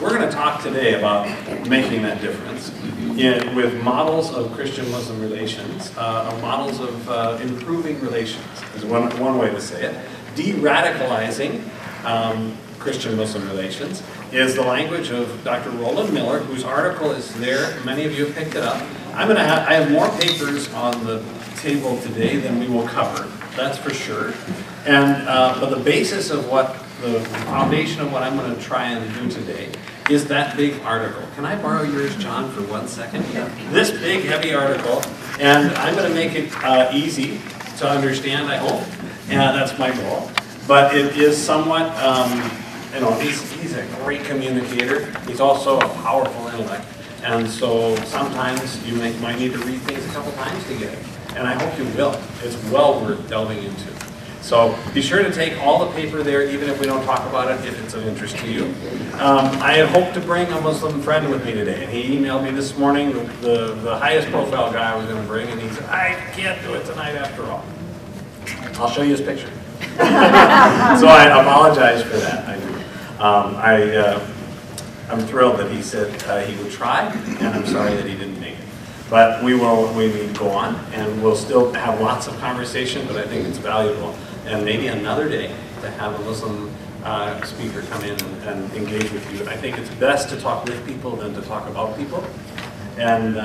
We're going to talk today about making that difference with models of Christian-Muslim relations, models of improving relations, is one way to say it. De-radicalizing Christian-Muslim relations is the language of Dr. Roland Miller, whose article is there. Many of you have picked it up. I have more papers on the table today than we will cover, that's for sure. And but the basis of the foundation of what I'm going to try and do today is that big article. Can I borrow yours, John, for 1 second? Yeah. This big, heavy article, and I'm going to make it easy to understand, I hope, and that's my goal. But it is somewhat, you know, he's a great communicator. He's also a powerful intellect. And so sometimes you might need to read things a couple times to get it. And I hope you will. It's well worth delving into. So be sure to take all the paper there, even if we don't talk about it, if it's of interest to you. I had hoped to bring a Muslim friend with me today, and he emailed me this morning, the highest profile guy I was going to bring, and he said, I can't do it tonight after all. I'll show you his picture. So I apologize for that. I'm thrilled that he said he would try, and I'm sorry that he didn't make it. But we need to go on, and we'll still have lots of conversation, but I think it's valuable. And maybe another day to have a Muslim speaker come in and engage with you. I think it's best to talk with people than to talk about people. And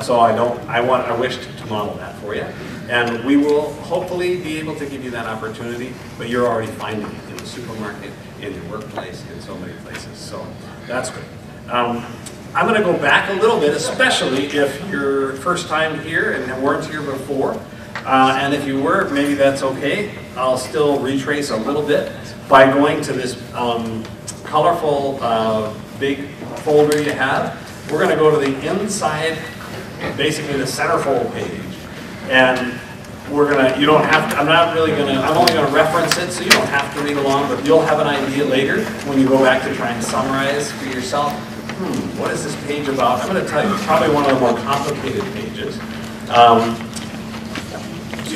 so I wish to model that for you. And we will hopefully be able to give you that opportunity, but you're already finding it in the supermarket, in your workplace, in so many places. So that's good. I'm going to go back a little bit, especially if you're first time here and weren't here before. And if you were, maybe that's okay. I'll still retrace a little bit by going to this colorful big folder you have. We're going to go to the inside, basically the centerfold page. And we're going to, you don't have to, I'm only going to reference it, so you don't have to read along, but you'll have an idea later when you go back to try and summarize for yourself. What is this page about? I'm going to tell you, it's probably one of the more complicated pages.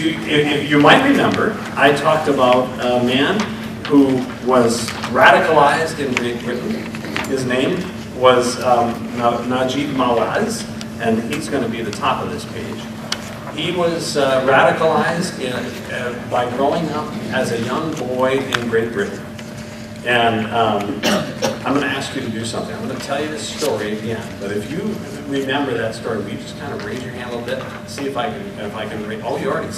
If you might remember, I talked about a man who was radicalized in Great Britain. His name was Najib Mawaz, and he's going to be at the top of this page. He was radicalized by growing up as a young boy in Great Britain. And I'm going to ask you to do something. I'm going to tell you this story again. But if you remember that story, will you just kind of raise your hand a little bit? See if I can read. Oh, some of you already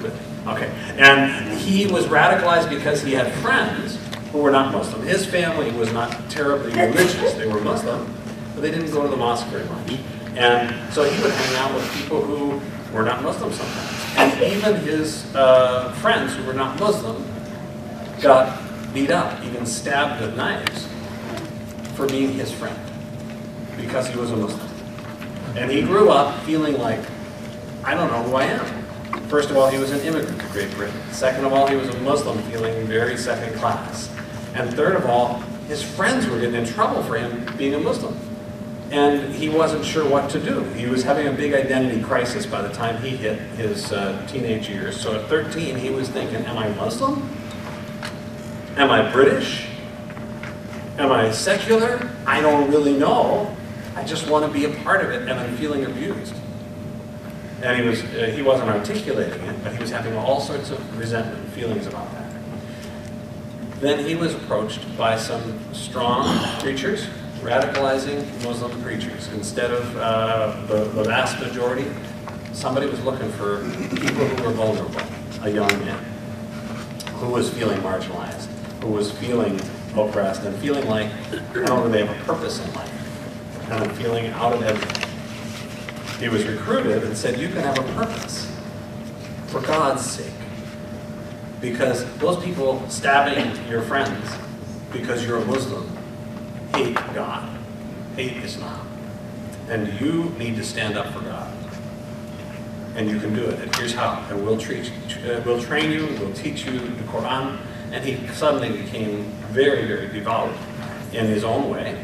with me. Okay. And he was radicalized because he had friends who were not Muslim. His family was not terribly religious. They were Muslim, but they didn't go to the mosque very much. And so he would hang out with people who were not Muslim sometimes. And even his friends who were not Muslim got beat up, even stabbed with knives for being his friend because he was a Muslim. And he grew up feeling like, I don't know who I am. First of all, he was an immigrant to Great Britain. Second of all, he was a Muslim feeling very second class. And third of all, his friends were getting in trouble for him being a Muslim. And he wasn't sure what to do. He was having a big identity crisis by the time he hit his teenage years. So at 13, he was thinking, am I Muslim? Am I British? Am I secular? I don't really know. I just want to be a part of it, and I'm feeling abused. And he wasn't articulating it, but he was having all sorts of resentment feelings about that. Then he was approached by some strong preachers, radicalizing Muslim preachers. Instead of the vast majority, somebody was looking for people who were vulnerable, a young man who was feeling marginalized, who was feeling oppressed, and feeling like I don't really have a purpose in life, and I'm feeling out of everything. He was recruited and said, you can have a purpose for God's sake. Because those people stabbing your friends because you're a Muslim hate God, hate Islam. And you need to stand up for God. And you can do it. And here's how. And we'll train you, we'll teach you the Quran. And he suddenly became very, very devout in his own way,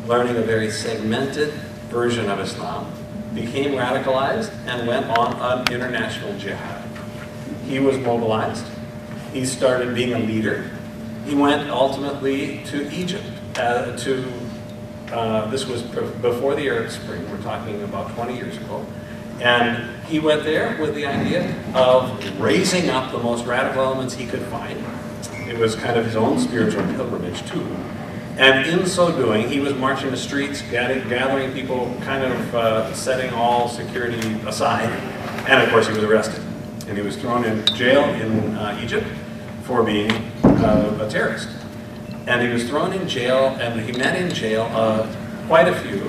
learning a very segmented version of Islam, became radicalized, and went on an international jihad. He was mobilized. He started being a leader. He went ultimately to Egypt to this was before the Arab Spring, we're talking about 20 years ago, and he went there with the idea of raising up the most radical elements he could find. It was kind of his own spiritual pilgrimage too. And in so doing, he was marching the streets, gathering people, kind of setting all security aside. And of course he was arrested. And he was thrown in jail in Egypt for being a terrorist. And he was thrown in jail, and he met in jail quite a few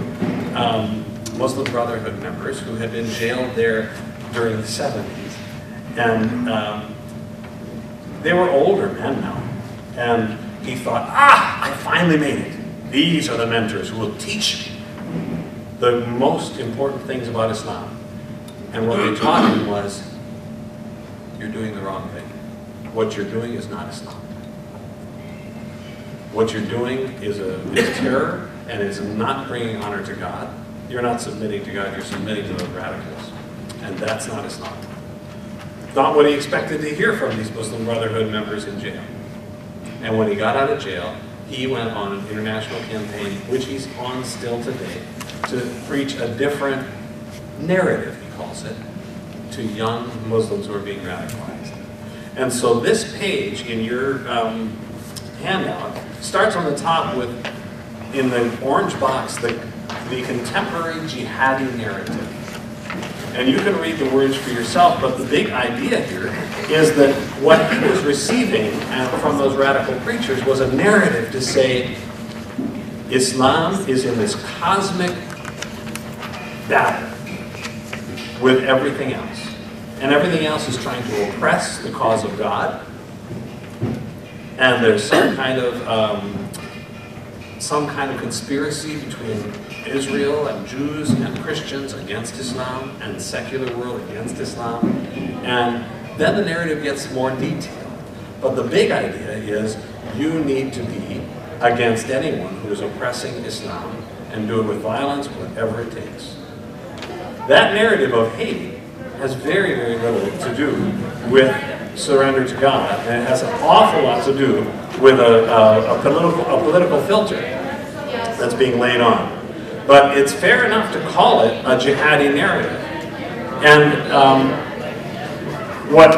Muslim Brotherhood members who had been jailed there during the 70s. And they were older men now. And he thought, I finally made it. These are the mentors who will teach me the most important things about Islam. And what they taught him was, you're doing the wrong thing. What you're doing is not Islam. What you're doing is terror, and is not bringing honor to God. You're not submitting to God, you're submitting to the radicals. And that's not Islam. Not what he expected to hear from these Muslim Brotherhood members in jail. And when he got out of jail, he went on an international campaign, which he's on still today, to preach a different narrative, he calls it, to young Muslims who are being radicalized. And so this page in your handout starts on the top with, in the orange box, the contemporary jihadi narrative. And you can read the words for yourself, but the big idea here is that what he was receiving from those radical preachers was a narrative to say, Islam is in this cosmic battle with everything else. And everything else is trying to oppress the cause of God. And there's some kind of conspiracy between Israel and Jews and Christians against Islam and the secular world against Islam. And then the narrative gets more detailed. But the big idea is you need to be against anyone who is oppressing Islam and do it with violence, whatever it takes. That narrative of hate has very, very little to do with surrender to God, and it has an awful lot to do with a political filter that's being laid on. But it's fair enough to call it a jihadi narrative. And what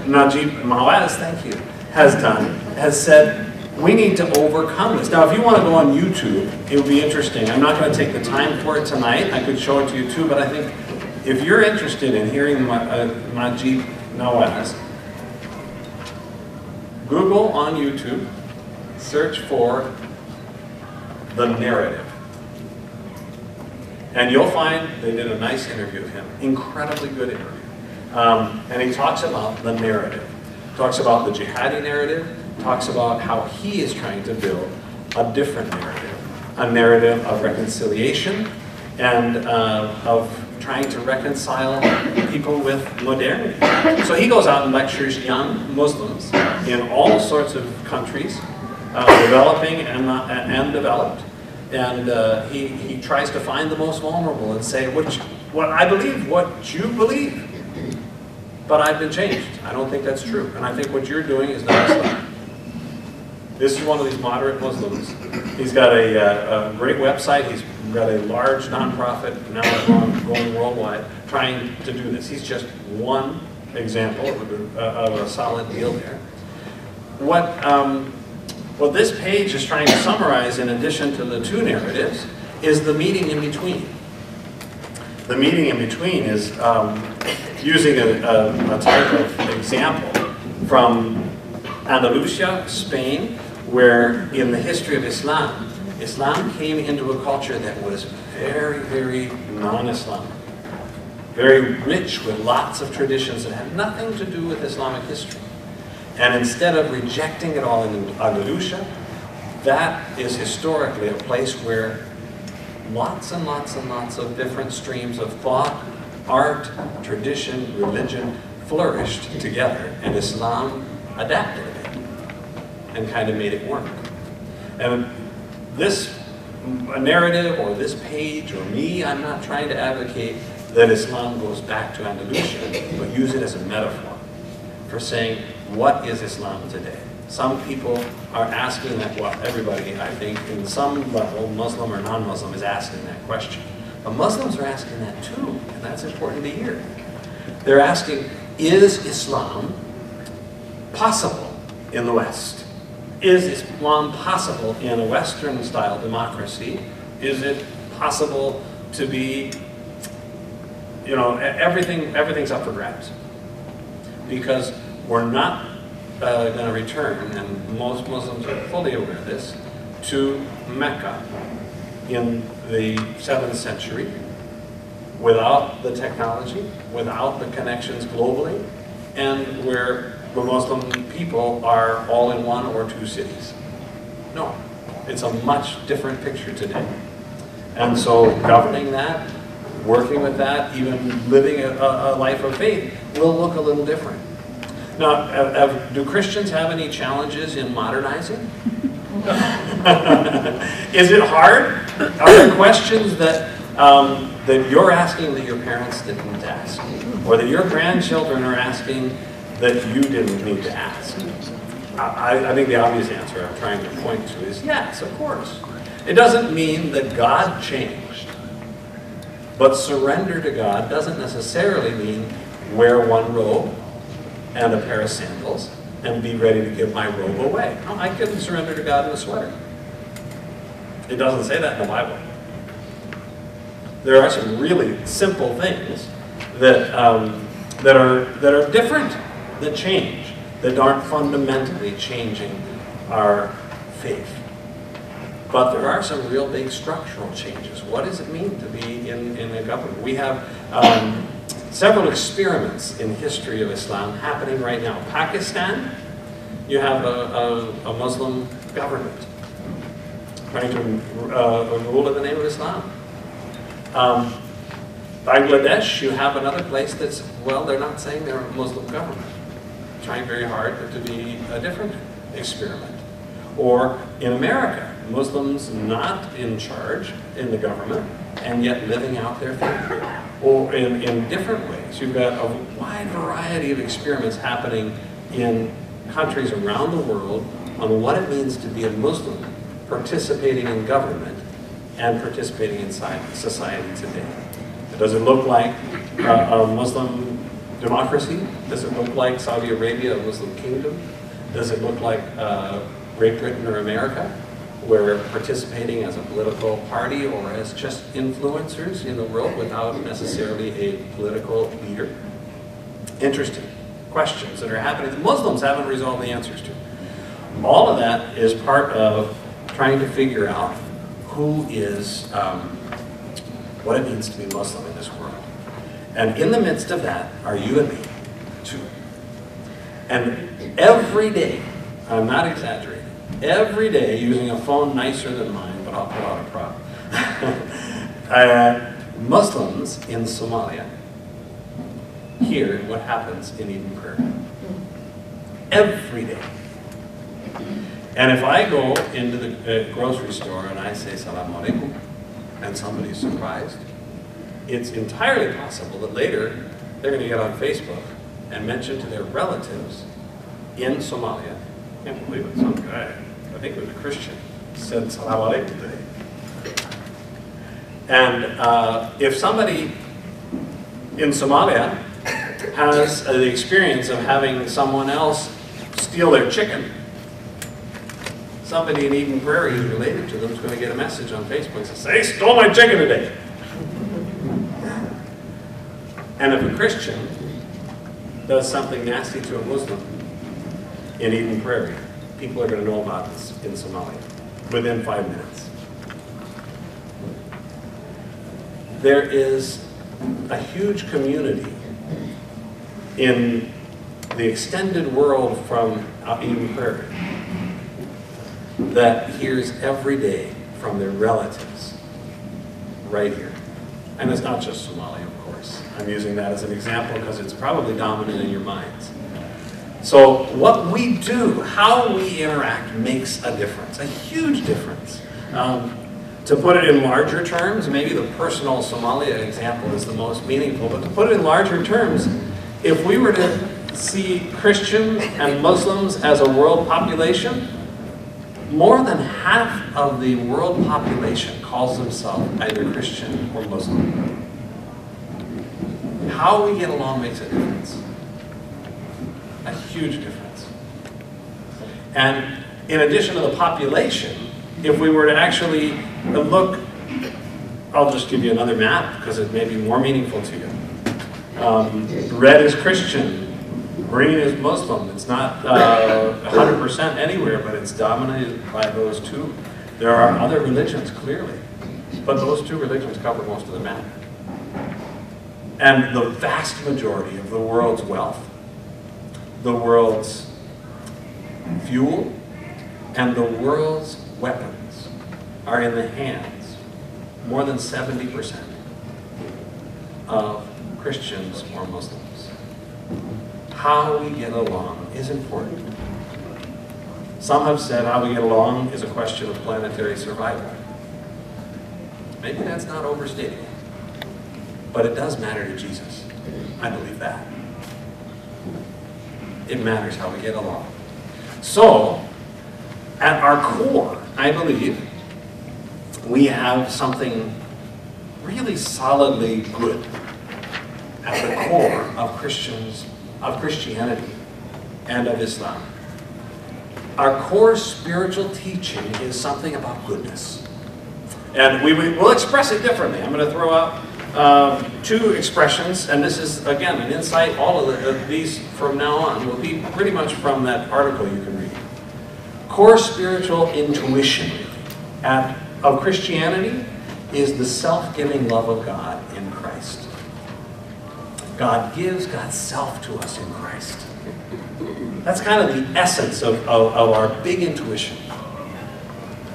Najib Mawaz, thank you, has done, has said, we need to overcome this. Now, if you want to go on YouTube, it would be interesting. I'm not going to take the time for it tonight. I could show it to you too, but I think if you're interested in hearing Najib Mawaz, Google on YouTube, search for the narrative. And you'll find they did a nice interview of him, incredibly good interview. And he talks about the narrative. Talks about the jihadi narrative, talks about how he is trying to build a different narrative. A narrative of reconciliation and of trying to reconcile people with modernity. So he goes out and lectures young Muslims in all sorts of countries, developing and developed. And he tries to find the most vulnerable and say, what I believe, what you believe, but I've been changed. I don't think that's true. And I think what you're doing is not Islam. This is one of these moderate Muslims. He's got a great website. He's got a large nonprofit, now going worldwide, trying to do this. He's just one example of a solid deal there. What this page is trying to summarize, in addition to the two narratives, is the meeting in between. The meeting in between is using a type of example from Andalusia, Spain, where in the history of Islam, Islam came into a culture that was very, very non-Islamic. Very rich with lots of traditions that had nothing to do with Islamic history. And instead of rejecting it all in Andalusia, that is historically a place where lots and lots and lots of different streams of thought, art, tradition, religion flourished together, and Islam adapted it and kind of made it work. And this narrative or this page or me, I'm not trying to advocate that Islam goes back to Andalusia, but use it as a metaphor for saying, what is Islam today? Some people are asking that, well, everybody, I think, in some level, Muslim or non-Muslim, is asking that question. But Muslims are asking that too, and that's important to hear. They're asking, is Islam possible in the West? Is Islam possible in a Western-style democracy? Is it possible to be, you know, everything's up for grabs? Because we're not going to return, and most Muslims are fully aware of this, to Mecca in the 7th century without the technology, without the connections globally, and where the Muslim people are all in 1 or 2 cities. No, it's a much different picture today. And so governing that, working with that, even living a life of faith will look a little different. Now, do Christians have any challenges in modernizing? Is it hard? Are there questions that that you're asking that your parents didn't ask? Or that your grandchildren are asking that you didn't need to ask? I think the obvious answer I'm trying to point to is yes, of course. It doesn't mean that God changed. But surrender to God doesn't necessarily mean wear one robe and a pair of sandals and be ready to give my robe away. No, I couldn't surrender to God in a sweater. It doesn't say that in the Bible. There are some really simple things that that are different, that change, that aren't fundamentally changing our faith. But there are some real big structural changes. What does it mean to be in a government? We have several experiments in the history of Islam happening right now. Pakistan, you have a Muslim government trying to rule in the name of Islam. Bangladesh, you have another place that's, well, they're not saying they're a Muslim government. Trying very hard to be a different experiment. Or in America, Muslims not in charge in the government and yet living out their faith. Or in different ways. You've got a wide variety of experiments happening in countries around the world on what it means to be a Muslim participating in government and participating inside society today. Does it look like a Muslim democracy? Does it look like Saudi Arabia, a Muslim kingdom? Does it look like Great Britain or America, where we're participating as a political party or as just influencers in the world without necessarily a political leader? Interesting questions that are happening that Muslims haven't resolved the answers to. All of that is part of trying to figure out who is, what it means to be Muslim in this world. And in the midst of that are you and me, too. And every day, I'm not exaggerating, every day using a phone nicer than mine, but I'll put out a prop. Muslims in Somalia hear what happens in Eden Prairie. Every day. And if I go into the grocery store and I say Salaam Alaikum, and somebody's surprised, it's entirely possible that later they're going to get on Facebook and mention to their relatives in Somalia, I can't believe it, some guy, I think it was a Christian, said Salaam Alaikum today. And if somebody in Somalia has the experience of having someone else steal their chicken, somebody in Eden Prairie who's related to them is going to get a message on Facebook and say, "They stole my chicken today." And if a Christian does something nasty to a Muslim in Eden Prairie, people are going to know about this in Somalia within 5 minutes. There is a huge community in the extended world from Eden Prairie that hears every day from their relatives right here. And it's not just Somalia, of course. I'm using that as an example because it's probably dominant in your minds. So what we do, how we interact, makes a difference, a huge difference. To put it in larger terms, maybe the personal Somalia example is the most meaningful, but to put it in larger terms, if we were to see Christians and Muslims as a world population, more than half of the world population calls themselves either Christian or Muslim. How we get along makes a difference. A huge difference. And in addition to the population, if we were to actually look, I'll just give you another map because it may be more meaningful to you. Red is Christian, green is Muslim. It's not 100% anywhere, but it's dominated by those two. There are other religions, clearly, but those two religions cover most of the map. And the vast majority of the world's wealth, the world's fuel, and the world's weapons are in the hands, more than 70%, of Christians or Muslims. How we get along is important. Some have said how we get along is a question of planetary survival. Maybe that's not overstating it, but it does matter to Jesus. I believe that. It matters how we get along. So, at our core, I believe, we have something really solidly good at the core of Christianity and of Islam. Our core spiritual teaching is something about goodness. And we'll express it differently. I'm going to throw out two expressions, and this is, again, an insight. All of these from now on will be pretty much from that article you can read. Core spiritual intuition of Christianity is the self-giving love of God in Christ. God gives God's self to us in Christ. That's kind of the essence of our big intuition.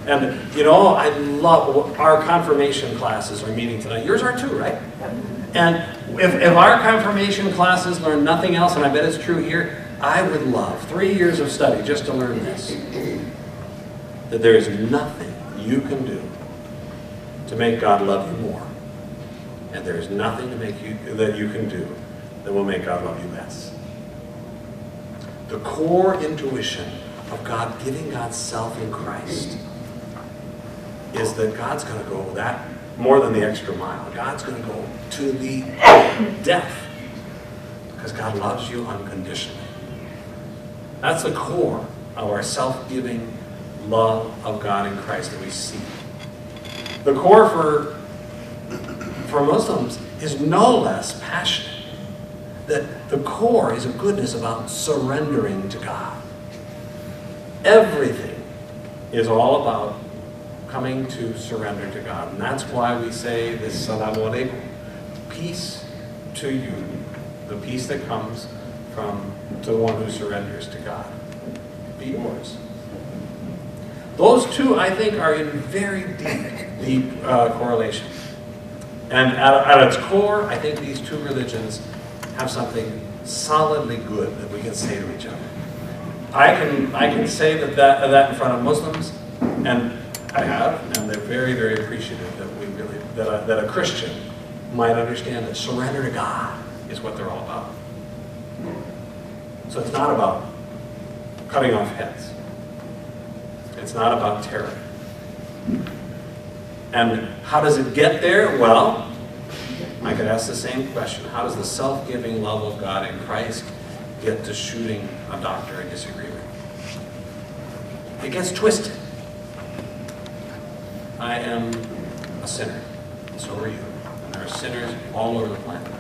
And, you know, I love our confirmation classes are meeting tonight. Yours are too, right? And if our confirmation classes learn nothing else, and I bet it's true here, I would love 3 years of study just to learn this. That there is nothing you can do to make God love you more. And there is nothing that you can do that will make God love you less. The core intuition of God giving God's self in Christ is that God's going to go that more than the extra mile. God's going to go to the death because God loves you unconditionally. That's the core of our self-giving love of God in Christ that we see. The core for Muslims is no less passionate. That the core is a goodness about surrendering to God. Everything is all about coming to surrender to God. And that's why we say this Salamu Alaikum. Peace to you. The peace that comes from the one who surrenders to God. Be yours. Those two, I think, are in very deep correlation. And at its core, I think these two religions have something solidly good that we can say to each other. I can say that in front of Muslims, and I have, and they're very, very appreciative that a Christian might understand that surrender to God is what they're all about. So it's not about cutting off heads. It's not about terror. And how does it get there? Well, I could ask the same question. How does the self-giving love of God in Christ get to shooting a doctor I disagree with? It gets twisted. I am a sinner, and so are you. And there are sinners all over the planet.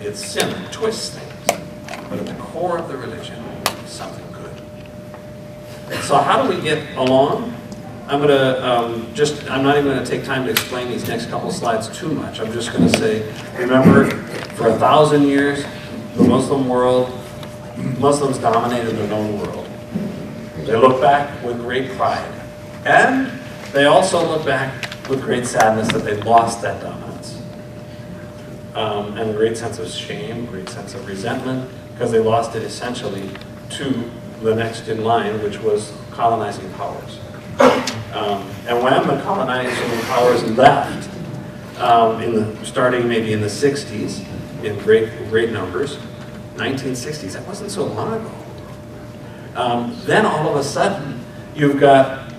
It's sin that twists things, but at the core of the religion is something good. So how do we get along? I'm going to I'm not even going to take time to explain these next couple slides too much. I'm just going to say, remember, for 1,000 years, the Muslim world, Muslims dominated the known world. They look back with great pride. And they also look back with great sadness that they lost that dominance. And a great sense of shame, great sense of resentment, because they lost it essentially to the next in line, which was colonizing powers. And when the colonizing powers left, starting maybe in the 60s, in great numbers, 1960s. That wasn't so long ago. Then all of a sudden, you've got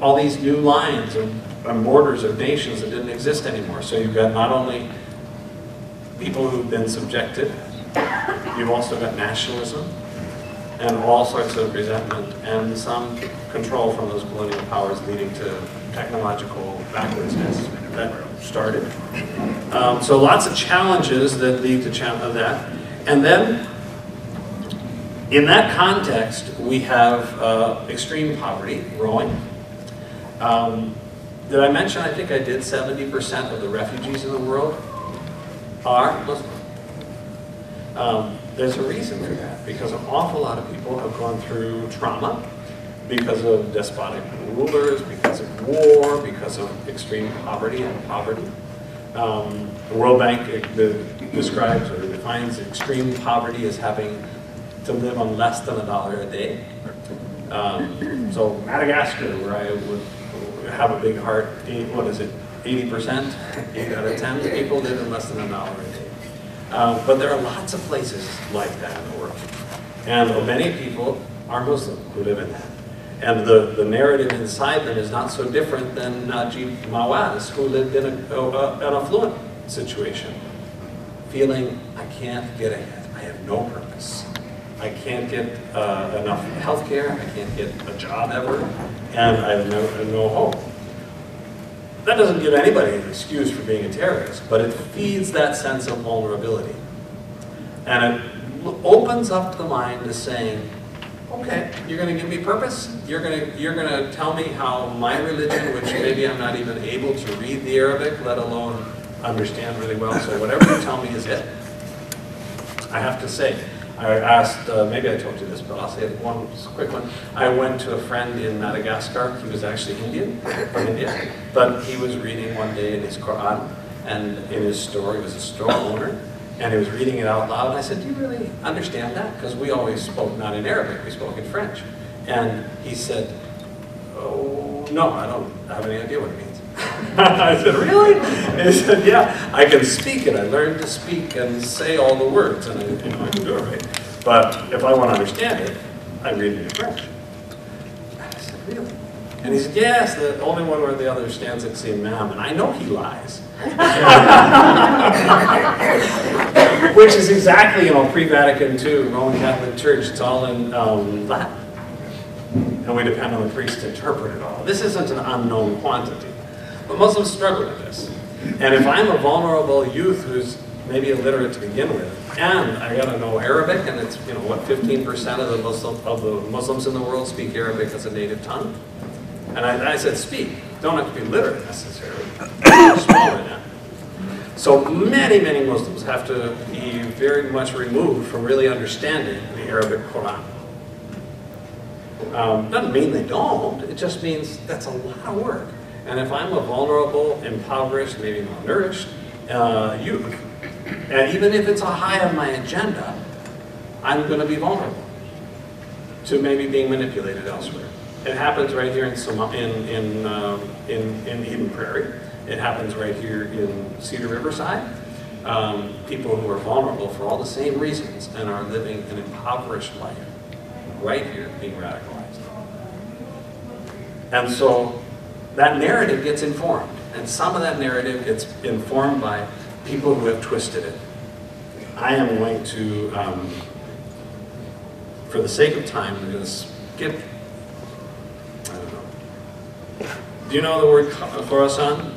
all these new lines and borders of nations that didn't exist anymore. So you've got not only people who've been subjected, you've also got nationalism and all sorts of resentment and some control from those colonial powers leading to technological backwardsness that started. So lots of challenges that lead to that. And then in that context, we have extreme poverty growing. Did I mention, I think I did, 70% of the refugees in the world are Muslim. There's a reason for that, because an awful lot of people have gone through trauma because of despotic rulers, because of war, because of extreme poverty and poverty. The World Bank describes or defines extreme poverty as having to live on less than $1 a day. So Madagascar, where I would have a big heart, what is it, 80%, 8 out of 10 people live in less than $1 a day. But there are lots of places like that in the world. And many people are Muslim who live in that. And the narrative inside them is not so different than Najib Mawad's, who lived in an affluent situation, feeling, I can't get ahead, I have no purpose. I can't get enough health care, I can't get a job ever, and I have no hope. That doesn't give anybody an excuse for being a terrorist, but it feeds that sense of vulnerability. And it opens up the mind to saying, okay, you're going to give me purpose? You're going to tell me how my religion, which maybe I'm not even able to read the Arabic, let alone understand really well, so whatever you tell me is it. I have to say, I asked, maybe I told you this, but I'll say it one quick one. I went to a friend in Madagascar. He was actually Indian, from India, but he was reading one day in his Quran, and in his store, he was a store owner, and he was reading it out loud, and I said, do you really understand that? Because we always spoke not in Arabic, we spoke in French. And he said, oh, no, I don't have any idea what it means. I said, really? And he said, yeah, I can speak it. I learned to speak and say all the words, and I can do it right. But if I want to understand it, I read it in French. I said, really? And he said, yes, the only one where the other stands is the imam, and I know he lies. Which is exactly, pre-Vatican II, Roman Catholic Church, it's all in Latin. And we depend on the priest to interpret it all. This isn't an unknown quantity. But Muslims struggle with this. And if I'm a vulnerable youth who's maybe illiterate to begin with, and I gotta know Arabic, and it's, 15% of the Muslims in the world speak Arabic as a native tongue. And I said speak, don't have to be literate necessarily. It's smaller than that. So many, many Muslims have to be very much removed from really understanding the Arabic Quran. Doesn't mean they don't, it just means that's a lot of work. And if I'm a vulnerable, impoverished, maybe malnourished youth, and even if it's a high on my agenda, I'm going to be vulnerable to maybe being manipulated elsewhere. It happens right here in Eden Prairie. It happens right here in Cedar Riverside. People who are vulnerable for all the same reasons and are living an impoverished life right here being radicalized. And so that narrative gets informed, and some of that narrative gets informed by people who have twisted it. I am going to, for the sake of time, I'm going to skip, I don't know. Do you know the word Khorasan?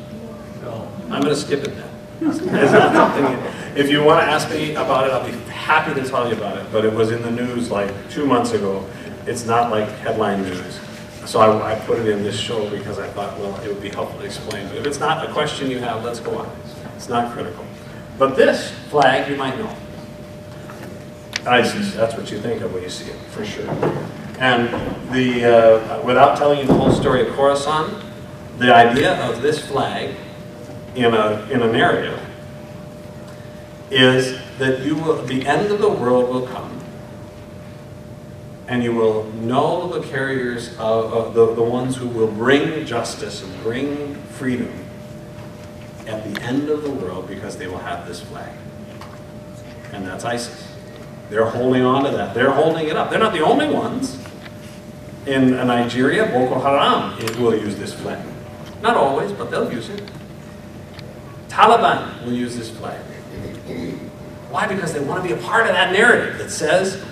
No. I'm going to skip it then. It's not something, if you want to ask me about it, I'll be happy to tell you about it, but it was in the news like 2 months ago. It's not like headline news. So I put it in this show because I thought, well, it would be helpful to explain. But if it's not a question you have, let's go on. It's not critical. But this flag, you might know. ISIS, that's what you think of when you see it, for sure. And without telling you the whole story of Khorasan, the idea of this flag in a narrative is that the end of the world will come, and you will know the carriers of the ones who will bring justice and bring freedom at the end of the world, because they will have this flag. And that's ISIS. They're holding on to that. They're holding it up. They're not the only ones. In Nigeria, Boko Haram will use this flag. Not always, but they'll use it. Taliban will use this flag. Why? Because they want to be a part of that narrative that says,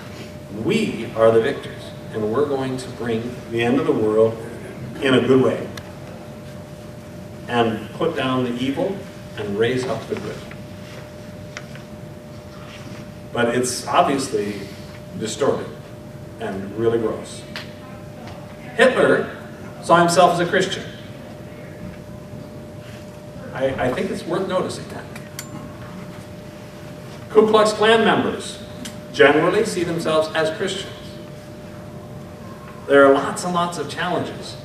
we are the victors, and we're going to bring the end of the world in a good way, and put down the evil and raise up the good. But it's obviously distorted and really gross. Hitler saw himself as a Christian. I think it's worth noticing that. Ku Klux Klan members generally see themselves as Christians. There are lots and lots of challenges.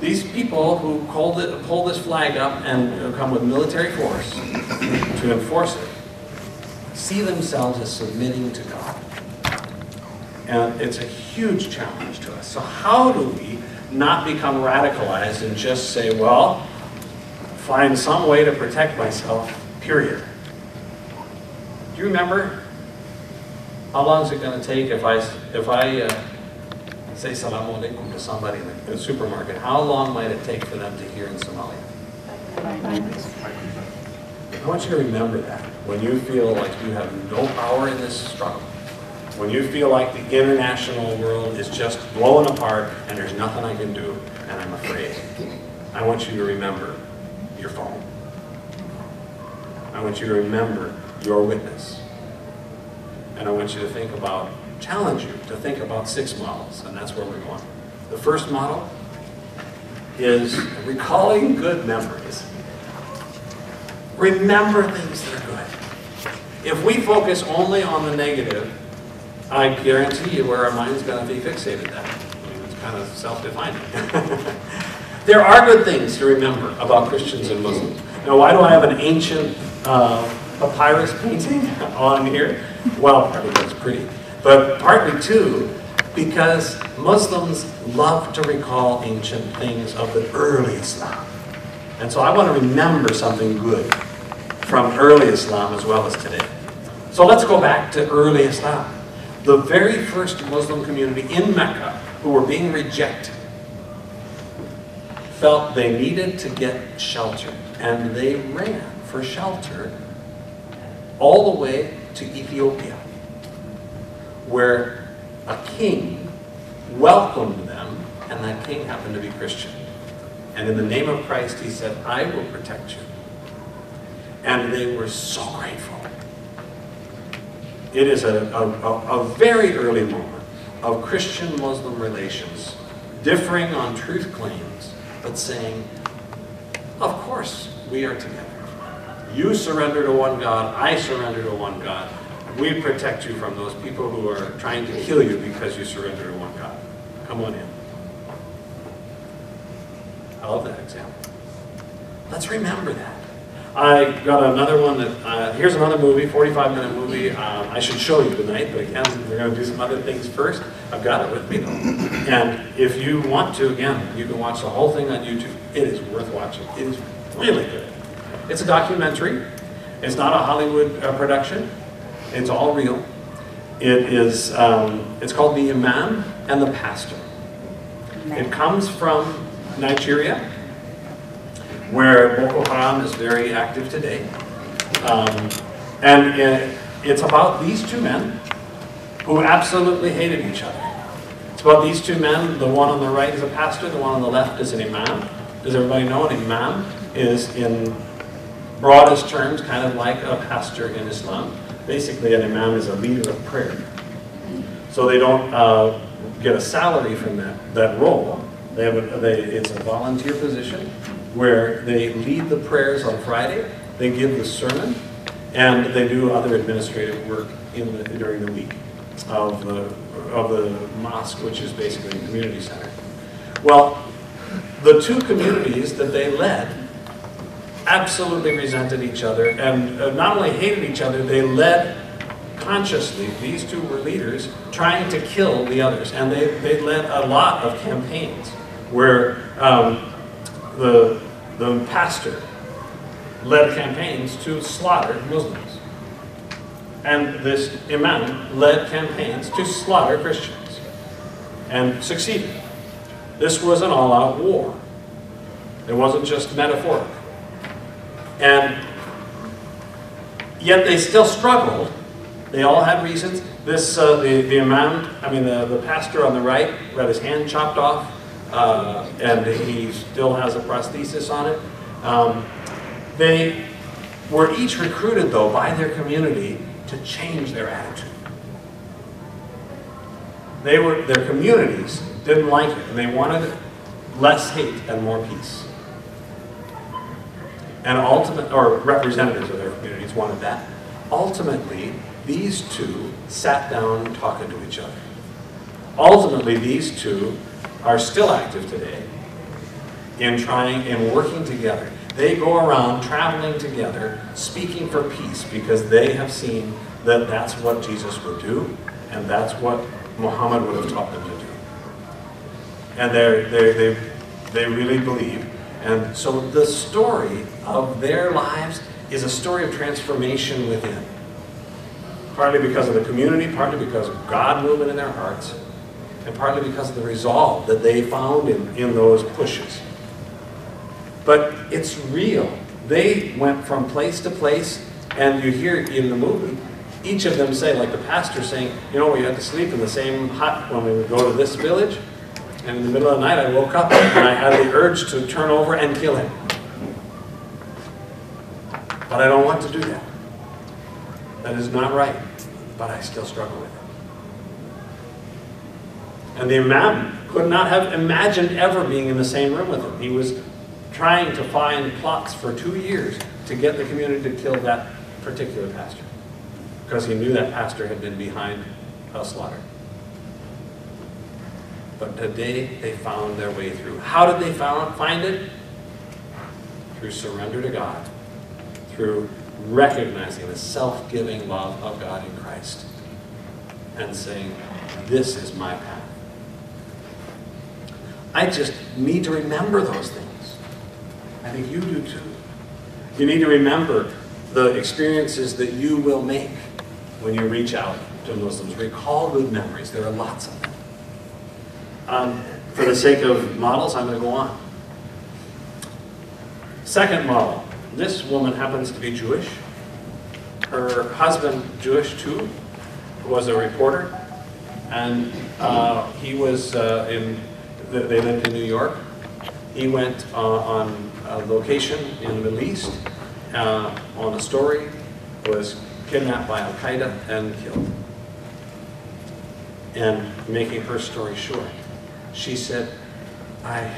These people who pull this flag up and come with military force to enforce it see themselves as submitting to God. And it's a huge challenge to us. So how do we not become radicalized and just say, well, find some way to protect myself, period? Do you remember how long is it going to take if I say Salaam Alaikum to somebody in the supermarket? How long might it take for them to hear in Somalia? I want you to remember that when you feel like you have no power in this struggle, when you feel like the international world is just blowing apart and there's nothing I can do and I'm afraid. I want you to remember your phone. I want you to remember your witness. And I want you to think about, challenge you to think about 6 models, and that's where we're going. The first model is recalling good memories. Remember things that are good. If we focus only on the negative, I guarantee you where our mind's going to be fixated then. I mean, it's kind of self-defining. There are good things to remember about Christians and Muslims. Now, why do I have an ancient papyrus painting on here? Well, partly because it's pretty, but partly too because Muslims love to recall ancient things of the early Islam. And so I want to remember something good from early Islam as well as today. So let's go back to early Islam. The very first Muslim community in Mecca who were being rejected felt they needed to get shelter, and they ran for shelter all the way to Ethiopia, where a king welcomed them, and that king happened to be Christian. And in the name of Christ, he said, I will protect you. And they were so grateful. It is a very early moment of Christian-Muslim relations, differing on truth claims, but saying, of course, we are together. You surrender to one God, I surrender to one God. We protect you from those people who are trying to kill you because you surrender to one God. Come on in. I love that example. Let's remember that. I got another one that, here's another movie, 45-minute movie. I should show you tonight, but again, we're going to do some other things first. I've got it with me though. And if you want to, again, you can watch the whole thing on YouTube. It is worth watching. It is really good. It's a documentary. It's not a Hollywood production. It's all real. It is, it's called The Imam and the Pastor. It comes from Nigeria, where Boko Haram is very active today. And it's about these two men who absolutely hated each other. It's about these two men. The one on the right is a pastor, the one on the left is an imam. Does everybody know an imam is, in broadest terms, kind of like a pastor in Islam? Basically, an imam is a leader of prayer. So they don't get a salary from that role. It's a volunteer position where they lead the prayers on Friday, they give the sermon, and they do other administrative work during the week of the mosque, which is basically a community center. Well, the two communities that they led absolutely resented each other, and not only hated each other, they led consciously. These two were leaders trying to kill the others, and they led a lot of campaigns where the pastor led campaigns to slaughter Muslims. And this imam led campaigns to slaughter Christians and succeeded. This was an all-out war. It wasn't just metaphoric. And yet they still struggled. They all had reasons. This, the imam, the pastor on the right, got his hand chopped off, and he still has a prosthesis on it. They were each recruited, though, by their community to change their attitude. Their communities didn't like it, and they wanted less hate and more peace. And representatives of their communities wanted that. Ultimately, these two sat down talking to each other. Ultimately, these two are still active today in working together. They go around traveling together, speaking for peace, because they have seen that that's what Jesus would do, and that's what Muhammad would have taught them to do. And they really believe. And so the story of their lives is a story of transformation within. Partly because of the community, partly because of God moving in their hearts, and partly because of the resolve that they found in those pushes. But it's real. They went from place to place, and you hear in the movie, each of them say, like the pastor saying, you know, we had to sleep in the same hut when we would go to this village, and in the middle of the night I woke up and I had the urge to turn over and kill him. But I don't want to do that. That is not right, but I still struggle with it. And the imam could not have imagined ever being in the same room with him. He was trying to find plots for 2 years to get the community to kill that particular pastor, because he knew that pastor had been behind a slaughter. But today they found their way through. How did they find it? Through surrender to God, through recognizing the self-giving love of God in Christ, and saying, this is my path. I just need to remember those things. I think you do too. You need to remember the experiences that you will make when you reach out to Muslims. Recall good memories. There are lots of them. For the sake of models, I'm going to go on. Second model. This woman happens to be Jewish. Her husband, Jewish too, was a reporter. And he was they lived in New York. He went on a location in the Middle East on a story, was kidnapped by Al-Qaeda and killed. And making her story short, she said, I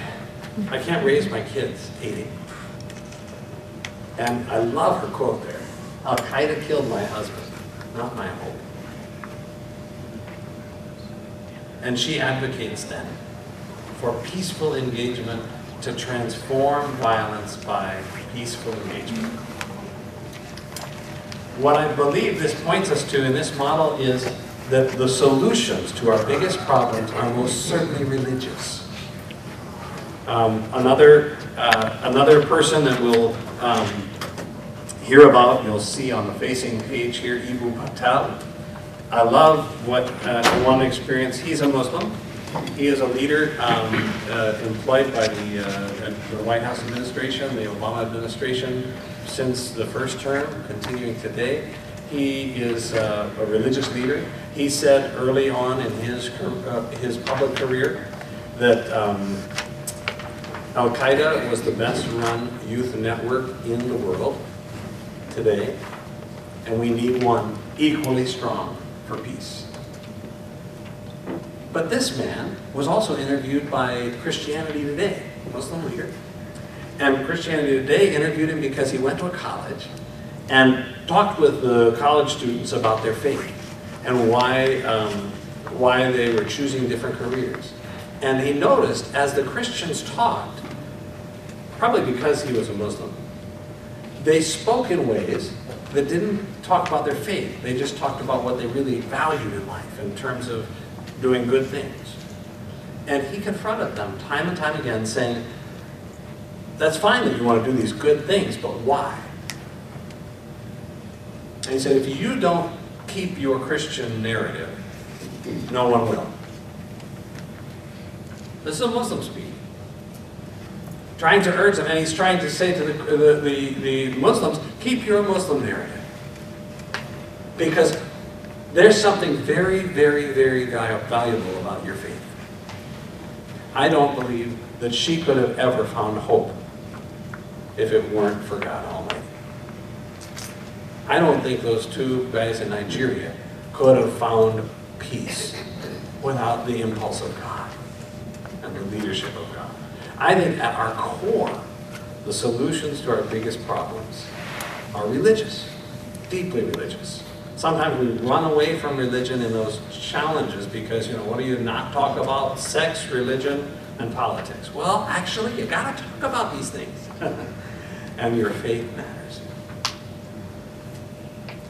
can't raise my kids hating. And I love her quote there. Al-Qaeda killed my husband, not my hope. And she advocates then for peaceful engagement to transform violence by peaceful engagement. What I believe this points us to in this model is that the solutions to our biggest problems are most certainly religious. Another person that we'll hear about, you'll see on the facing page here, Ibu Patel. I love what one experience. He's a Muslim. He is a leader employed by the White House administration, the Obama administration, since the first term, continuing today. He is a religious leader. He said early on in his public career that Al-Qaeda was the best run youth network in the world today, and we need one equally strong for peace. But this man was also interviewed by Christianity Today, a Muslim leader. And Christianity Today interviewed him because he went to a college and talked with the college students about their faith and why they were choosing different careers. And he noticed as the Christians talked, probably because he was a Muslim, they spoke in ways that didn't talk about their faith. They just talked about what they really valued in life in terms of doing good things. And he confronted them time and time again saying, that's fine that you want to do these good things, but why? And he said, if you don't keep your Christian narrative, no one will. This is a Muslim speaking. Trying to urge them, and he's trying to say to the Muslims, keep your Muslim narrative. Because there's something very, very, very valuable about your faith. I don't believe that she could have ever found hope if it weren't for God Almighty. I don't think those two guys in Nigeria could have found peace without the impulse of God and the leadership of God. I think at our core, the solutions to our biggest problems are religious, deeply religious. Sometimes we run away from religion in those challenges because, what do you not talk about? Sex, religion, and politics. Well, actually, you gotta talk about these things. And your faith matters.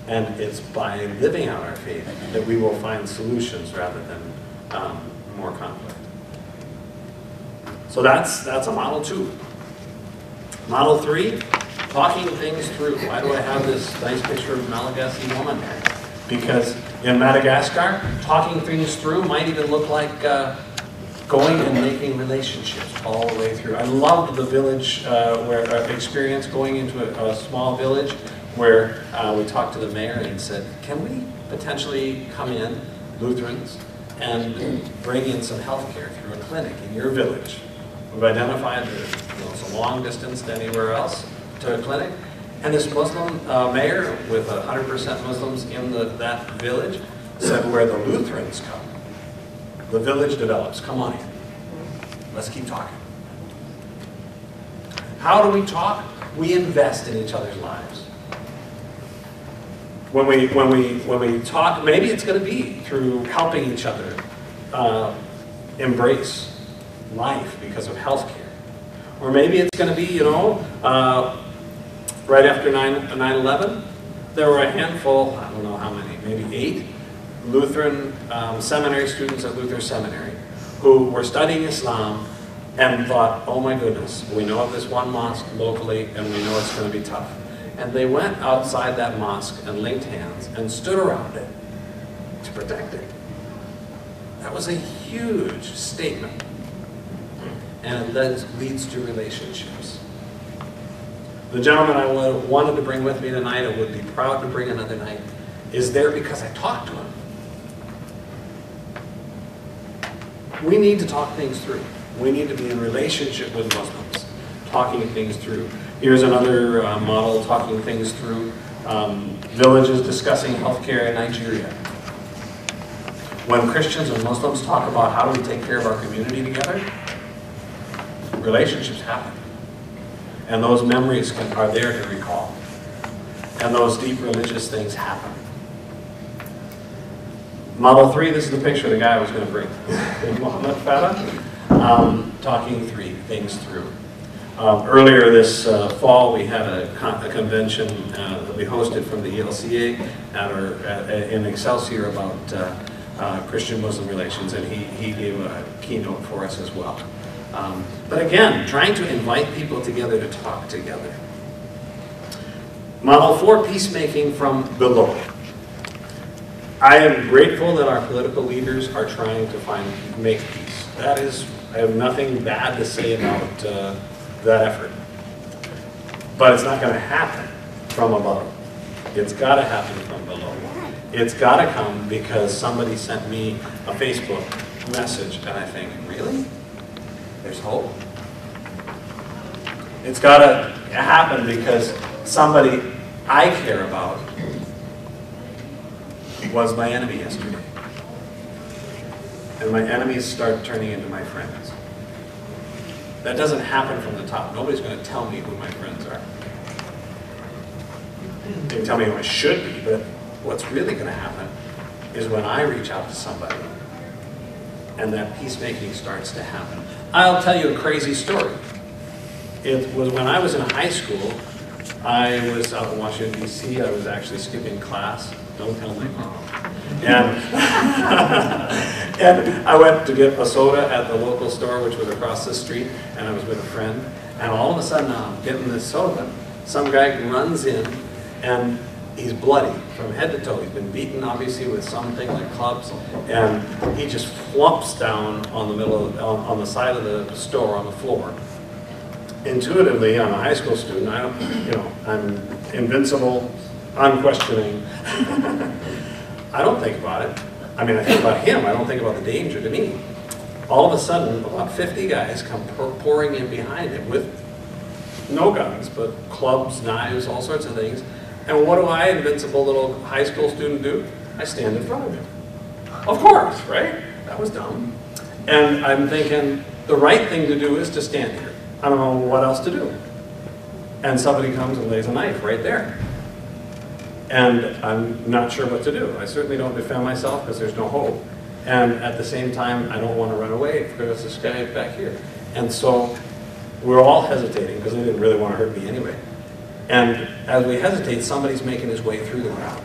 And it's by living out our faith that we will find solutions rather than more conflict. So that's a model 2. Model 3, talking things through. Why do I have this nice picture of Malagasy woman there? Because in Madagascar, talking things through might even look like going and making relationships all the way through. I loved the village experience, going into a small village where we talked to the mayor and said, can we potentially come in, Lutherans, and bring in some health care through a clinic in your village? We've identified that it's a long distance to anywhere else to a clinic. And this Muslim mayor with 100% Muslims in that village said, where the Lutherans come, the village develops. Come on in. Let's keep talking. How do we talk? We invest in each other's lives. When we talk, maybe it's going to be through helping each other embrace life because of health care. Or maybe it's going to be, right after 9/11, there were a handful, I don't know how many, maybe 8 Lutheran seminary students at Luther Seminary who were studying Islam and thought, oh my goodness, we know of this one mosque locally and we know it's going to be tough. And they went outside that mosque and linked hands and stood around it to protect it. That was a huge statement. And it leads to relationships. The gentleman I wanted to bring with me tonight, and would be proud to bring another night, is there because I talked to him. We need to talk things through. We need to be in relationship with Muslims, talking things through. Here's another model, talking things through. Villages discussing healthcare in Nigeria. When Christians and Muslims talk about how do we take care of our community together, relationships happen. And those memories are there to recall. And those deep religious things happen. Model 3, this is the picture of the guy I was going to bring. Muhammad Farah, talking things through. Earlier this fall, we had a convention that we hosted from the ELCA in Excelsior about Christian-Muslim relations, and he gave a keynote for us as well. But again, trying to invite people together to talk together. Model 4, peacemaking from below. I am grateful that our political leaders are trying to make peace. That is, I have nothing bad to say about that effort. But it's not going to happen from above. It's got to happen from below. It's got to come because somebody sent me a Facebook message, and I think, really? There's hope. It's got to happen because somebody I care about was my enemy yesterday. And my enemies start turning into my friends. That doesn't happen from the top. Nobody's going to tell me who my friends are. They can tell me who I should be, but what's really going to happen is when I reach out to somebody and that peacemaking starts to happen. I'll tell you a crazy story. It was when I was in high school. I was out in Washington, D.C. I was actually skipping class. Don't tell my mom. And, and I went to get a soda at the local store, which was across the street, and I was with a friend. And all of a sudden, I'm getting this soda. Some guy runs in and He's bloody from head to toe. He's been beaten, obviously, with something like clubs, and he just flumps down on the middle of, on the side of the store on the floor. Intuitively, I'm a high school student. I don't, you know, I'm invincible, unquestioning. I don't think about it. I mean, I think about him. I don't think about the danger to me. All of a sudden, about 50 guys come pouring in behind him with no guns, but clubs, knives, all sorts of things. And what do I, invincible little high school student, do? I stand in front of him. Of course, right? That was dumb. And I'm thinking, the right thing to do is to stand here. I don't know what else to do. And somebody comes and lays a knife right there. And I'm not sure what to do. I certainly don't defend myself because there's no hope. And at the same time, I don't want to run away because this guy is back here. And so we're all hesitating because they didn't really want to hurt me anyway. And as we hesitate, somebody's making his way through the crowd.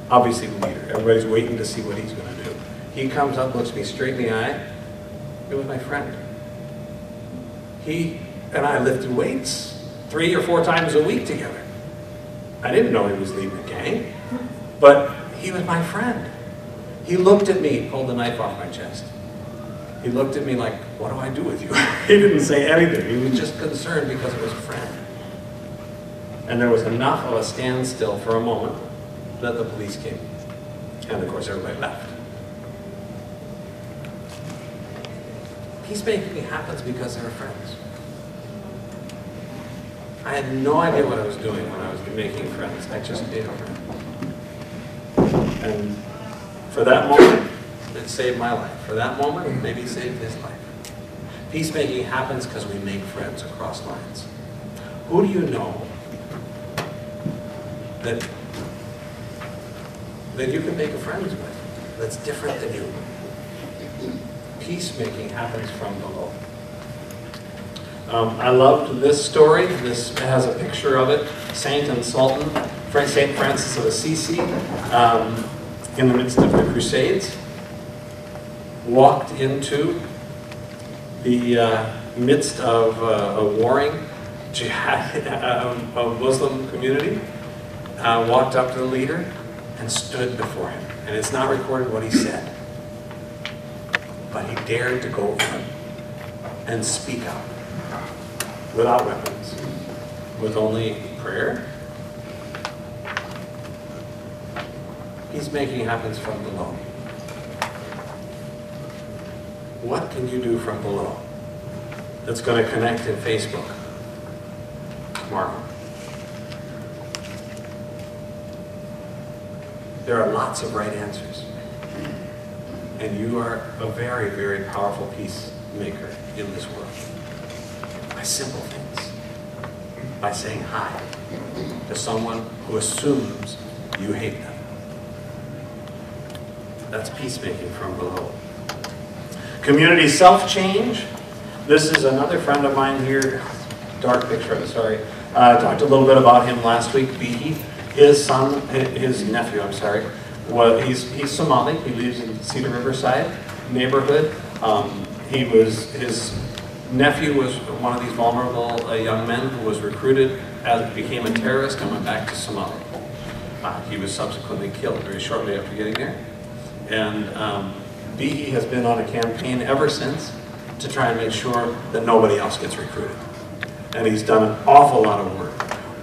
Obviously the leader. Everybody's waiting to see what he's going to do. He comes up, looks me straight in the eye. It was my friend. He and I lifted weights 3 or 4 times a week together. I didn't know he was leading a gang, but he was my friend. He looked at me, pulled the knife off my chest. He looked at me like, what do I do with you? He didn't say anything. He was just concerned because it was a friend. And there was enough of a standstill for a moment that the police came. And of course, everybody left. Peacemaking happens because they're friends. I had no idea what I was doing when I was making friends. I just made a friend. And for that moment, it saved my life. For that moment, it maybe saved his life. Peacemaking happens because we make friends across lines. Who do you know that you can make a friends with that's different than you? Peacemaking happens from below. I loved this story. This has a picture of it. Saint and Sultan, St. Francis of Assisi, in the midst of the Crusades, walked into the midst of a warring jihad, a Muslim community, walked up to the leader and stood before him. And it's not recorded what he said, but he dared to go over him and speak out without weapons, with only prayer. Peacemaking happens from below. What can you do from below that's going to connect in Facebook tomorrow? There are lots of right answers. And you are a very, very powerful peacemaker in this world. By simple things. By saying hi to someone who assumes you hate them. That's peacemaking from below. Community self-change. This is another friend of mine here. Dark picture, I'm sorry. I talked a little bit about him last week. Bihi, his nephew, I'm sorry. Well, he's Somali. He lives in Cedar Riverside neighborhood. His nephew was one of these vulnerable young men who was recruited, became a terrorist, and went back to Somalia. He was subsequently killed very shortly after getting there. And Bihi has been on a campaign ever since to try and make sure that nobody else gets recruited. And he's done an awful lot of work.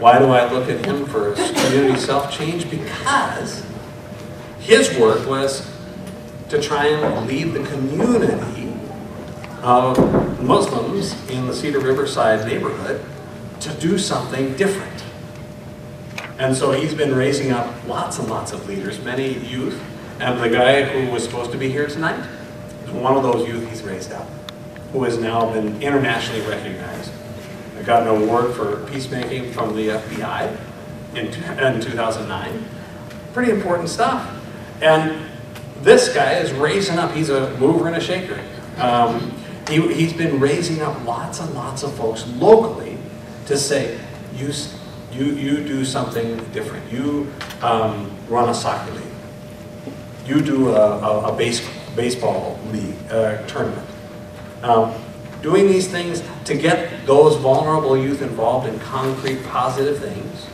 Why do I look at him for community self-change? Because his work was to try and lead the community of Muslims in the Cedar Riverside neighborhood to do something different. And so he's been raising up lots and lots of leaders, many youth. And the guy who was supposed to be here tonight is one of those youth he's raised up, who has now been internationally recognized. I got an award for peacemaking from the FBI in 2009. Pretty important stuff. And this guy is raising up, he's a mover and a shaker. He's been raising up lots and lots of folks locally to say, you do something different. You run a soccer league. You do a baseball league tournament. Doing these things to get those vulnerable youth involved in concrete, positive things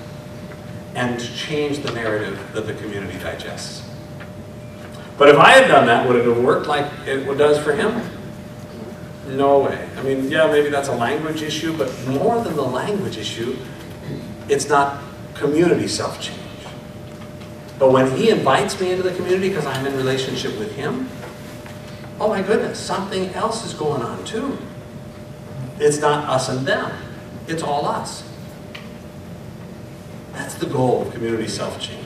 and to change the narrative that the community digests. But if I had done that, would it have worked like it does for him? No way. I mean, yeah, maybe that's a language issue, but more than the language issue, it's not community self-change. But when he invites me into the community because I'm in relationship with him, oh my goodness, something else is going on too. It's not us and them, it's all us. That's the goal of community self-change.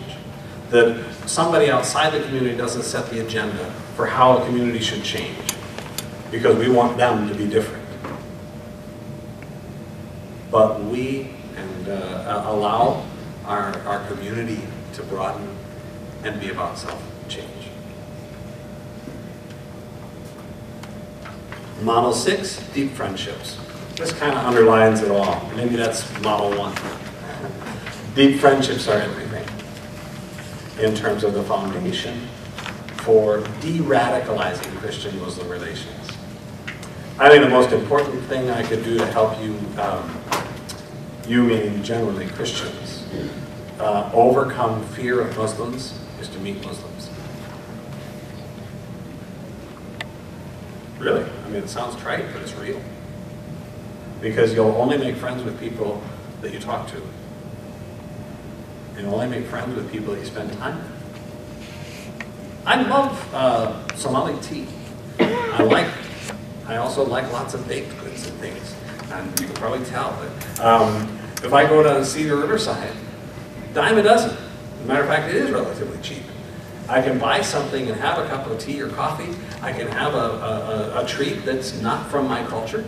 That somebody outside the community doesn't set the agenda for how a community should change, because we want them to be different. But we allow our community to broaden and be about self-change. Model 6, deep friendships. This kind of underlines it all. Maybe that's model 1. Deep friendships are everything in terms of the foundation for de-radicalizing Christian-Muslim relations. I think the most important thing I could do to help you, you meaning generally Christians, overcome fear of Muslims is to meet Muslims. Really, I mean, it sounds trite, but it's real. Because you'll only make friends with people that you talk to. And you'll only make friends with people that you spend time with. I love Somali tea. I also like lots of baked goods and things. And you can probably tell that if I go to Cedar Riverside, dime a dozen. As a matter of fact, it is relatively cheap. I can buy something and have a cup of tea or coffee. I can have a treat that's not from my culture.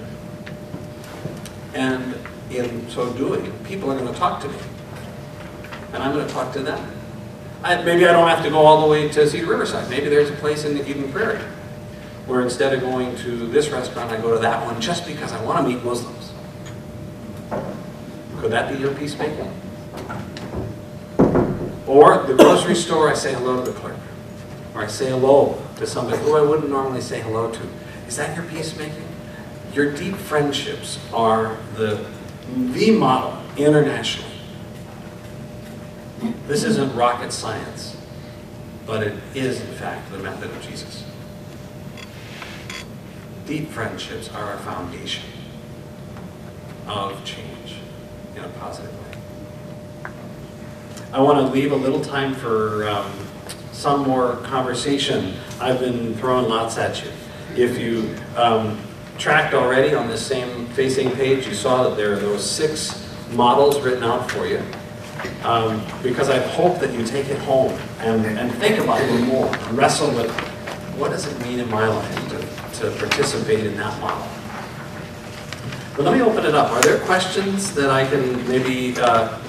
And in so doing, people are going to talk to me. And I'm going to talk to them. Maybe I don't have to go all the way to Cedar Riverside. Maybe there's a place in the Eden Prairie where instead of going to this restaurant, I go to that one just because I want to meet Muslims. Could that be your peacemaking? Or the grocery store, I say hello to the clerk. Or I say hello to somebody who I wouldn't normally say hello to. Is that your peacemaking? Your deep friendships are the model internationally. This isn't rocket science, but it is, in fact, the method of Jesus. Deep friendships are our foundation of change in a positive way. I want to leave a little time for some more conversation. I've been throwing lots at you. If you tracked already on this same facing page, you saw that there are those 6 models written out for you. Because I hope that you take it home and think about it a little more, and wrestle with what does it mean in my life to participate in that model. But let me open it up. Are there questions that I can maybe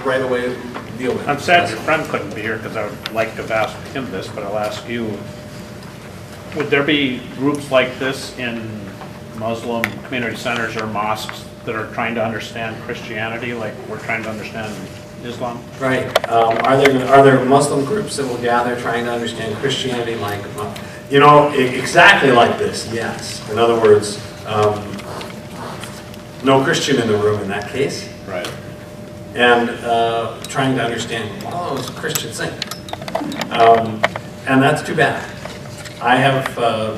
right away deal with? I'm sad your friend couldn't be here because I would like to have asked him this, but I'll ask you. Would there be groups like this in Muslim community centers or mosques that are trying to understand Christianity like we're trying to understand Islam? Right. Are there Muslim groups that will gather trying to understand Christianity like, you know, exactly like this? Yes. In other words, no Christian in the room in that case. Right. And trying to understand what all those Christians think. And that's too bad. I have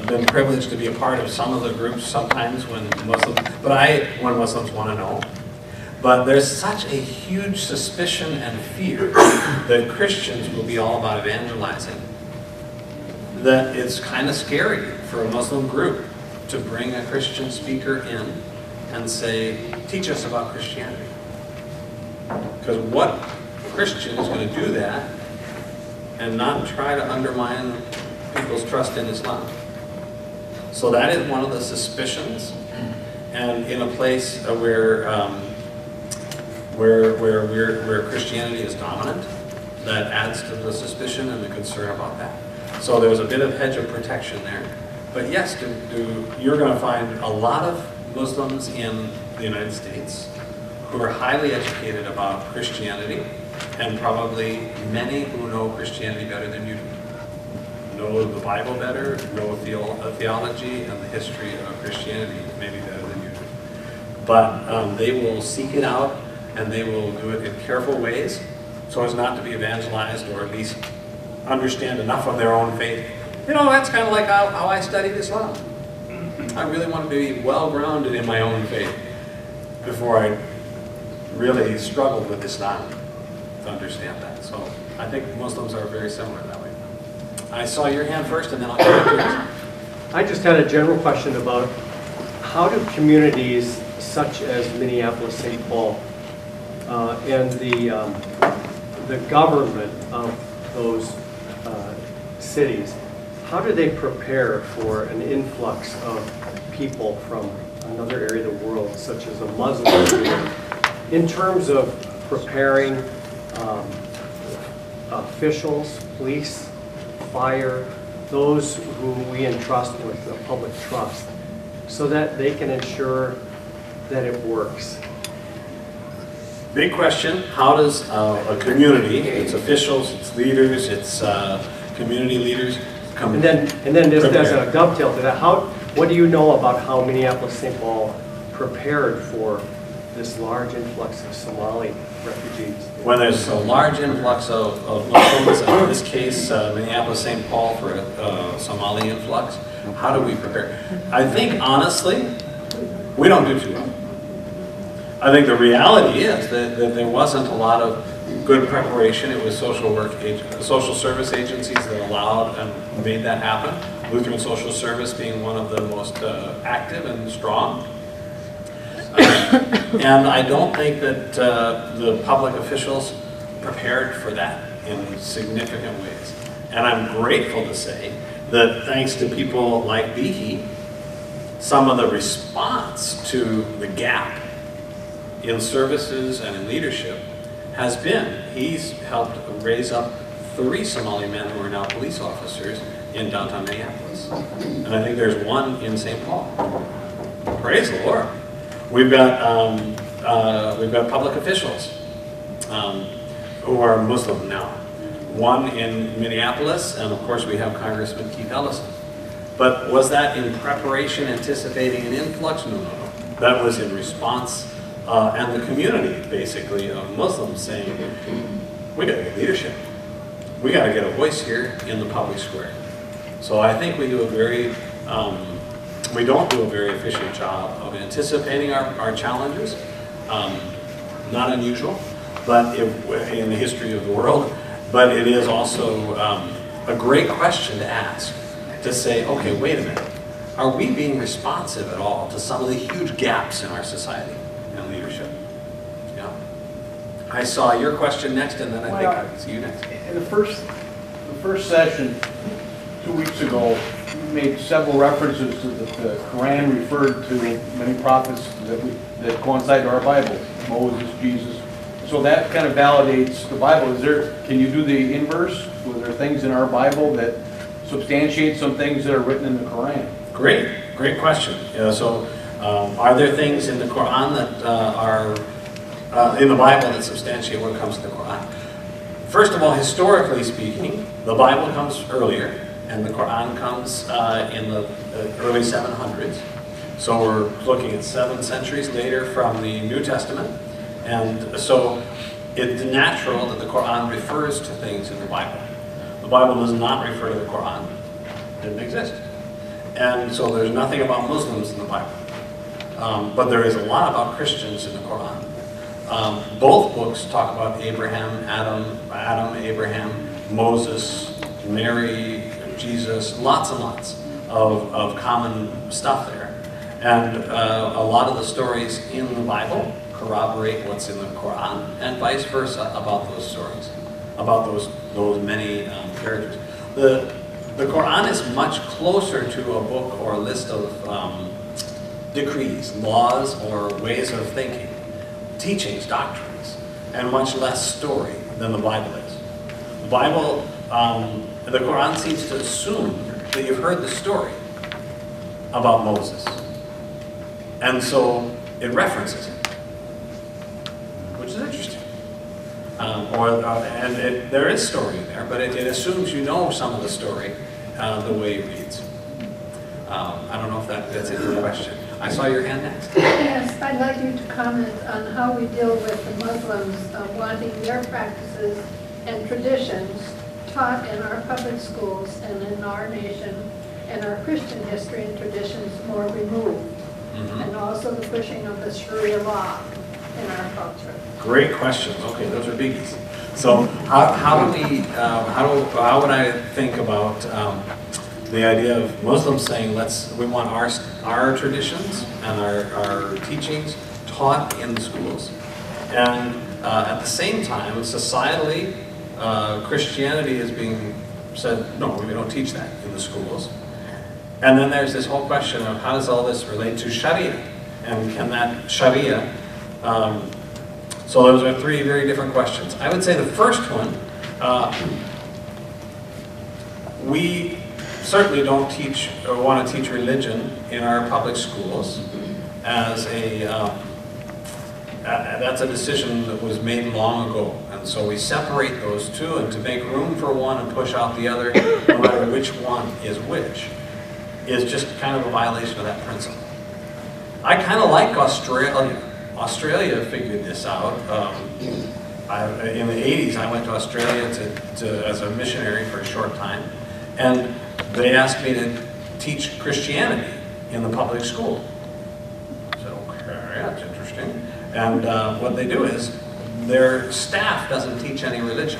been privileged to be a part of some of the groups sometimes when Muslims want to know. But there's such a huge suspicion and fear that Christians will be all about evangelizing that it's kind of scary for a Muslim group to bring a Christian speaker in and say, teach us about Christianity. Because what Christian is going to do that and not try to undermine people's trust in Islam? So that is one of the suspicions. And in a place where Christianity is dominant, that adds to the suspicion and the concern about that. So there's a bit of hedge of protection there. But yes, you're going to find a lot of Muslims in the United States who are highly educated about Christianity, and probably many who know Christianity better than you do. Know the Bible better, know theology and the history of Christianity maybe better than you do. But they will seek it out, and they will do it in careful ways, so as not to be evangelized or at least understand enough of their own faith. You know, that's kind of like how I studied Islam. I really wanted to be well-grounded in my own faith before I really struggled with Islam to understand that. So I think Muslims are very similar that way. I saw your hand first, and then I'll go to yours. I just had a general question about how do communities such as Minneapolis, St. Paul, and the government of those cities, how do they prepare for an influx of people from another area of the world, such as a Muslim community, in terms of preparing officials, police, fire, those who we entrust with the public trust, so that they can ensure that it works? Big question. How does a community, its officials, its leaders, its community leaders come And then just as a dovetail to that, what do you know about how Minneapolis, St. Paul prepared for this large influx of Somali refugees? When there's a large influx of Muslims, and in this case, Minneapolis, St. Paul for a Somali influx, how do we prepare? I think, honestly, we don't do too well. I think the reality is that there wasn't a lot of good preparation. It was social service agencies that allowed and made that happen. Lutheran Social Service being one of the most active and strong. And I don't think that the public officials prepared for that in significant ways. And I'm grateful to say that thanks to people like Behe, some of the response to the gap in services and in leadership has been, he's helped raise up 3 Somali men who are now police officers in downtown Minneapolis. And I think there's one in St. Paul. Praise the Lord. We've got public officials who are Muslim now. One in Minneapolis, and of course we have Congressman Keith Ellison. But was that in preparation, anticipating an influx? No. That was in response, and the community, basically, of Muslims saying, we got to get leadership. We got to get a voice here in the public square. So I think we do a very, we don't do a very efficient job of anticipating our challenges. Not unusual, but in the history of the world. But it is also a great question to ask, to say, okay, wait a minute. Are we being responsive at all to some of the huge gaps in our society and leadership? Yeah. I saw your question next, and then I think I see you next. In the first session, 2 weeks ago, you made several references to the Quran referred to many prophets that coincide to our Bible, Moses, Jesus. So that kind of validates the Bible. Can you do the inverse? Were there things in our Bible that substantiate some things that are written in the Quran? Great question. So are there things in the Quran that are in the Bible that substantiate what comes to the Quran? First of all, historically speaking, the Bible comes earlier, and the Quran comes in the early 700s. So we're looking at 7 centuries later from the New Testament. And so it's natural that the Quran refers to things in the Bible. The Bible does not refer to the Quran. It didn't exist. And so there's nothing about Muslims in the Bible. But there is a lot about Christians in the Quran. Both books talk about Abraham, Adam, Abraham, Moses, Mary, Jesus, lots and lots of common stuff there. And a lot of the stories in the Bible corroborate what's in the Quran, and vice versa about those stories, about those many characters. The Quran is much closer to a book or a list of decrees, laws, or ways of thinking, teachings, doctrines, and much less story than the Bible is. The Bible, the Quran seems to assume that you've heard the story about Moses, and so it references it, which is interesting. There is story in there, but it assumes you know some of the story the way it reads. I don't know if that's a good question. I saw your hand next. Yes, I'd like you to comment on how we deal with the Muslims wanting their practices and traditions taught in our public schools and in our nation, and our Christian history and traditions more removed, and also the pushing of the Sharia law in our culture. Great questions. Okay, those are biggies. So how would I think about the idea of Muslims saying we want our traditions and our teachings taught in the schools, and at the same time societally Christianity is being said, no, we don't teach that in the schools. And then there's this whole question of how does all this relate to Sharia, and can that Sharia so those are three very different questions. I would say the first one, we certainly don't teach or want to teach religion in our public schools as that's a decision that was made long ago. And so we separate those two, and to make room for one and push out the other, no matter which one is which, is just kind of a violation of that principle. I kind of like Australia. Australia figured this out. In the 80s, I went to Australia as a missionary for a short time, and they asked me to teach Christianity in the public school. I said, okay, that's interesting. And what they do is, their staff doesn't teach any religion,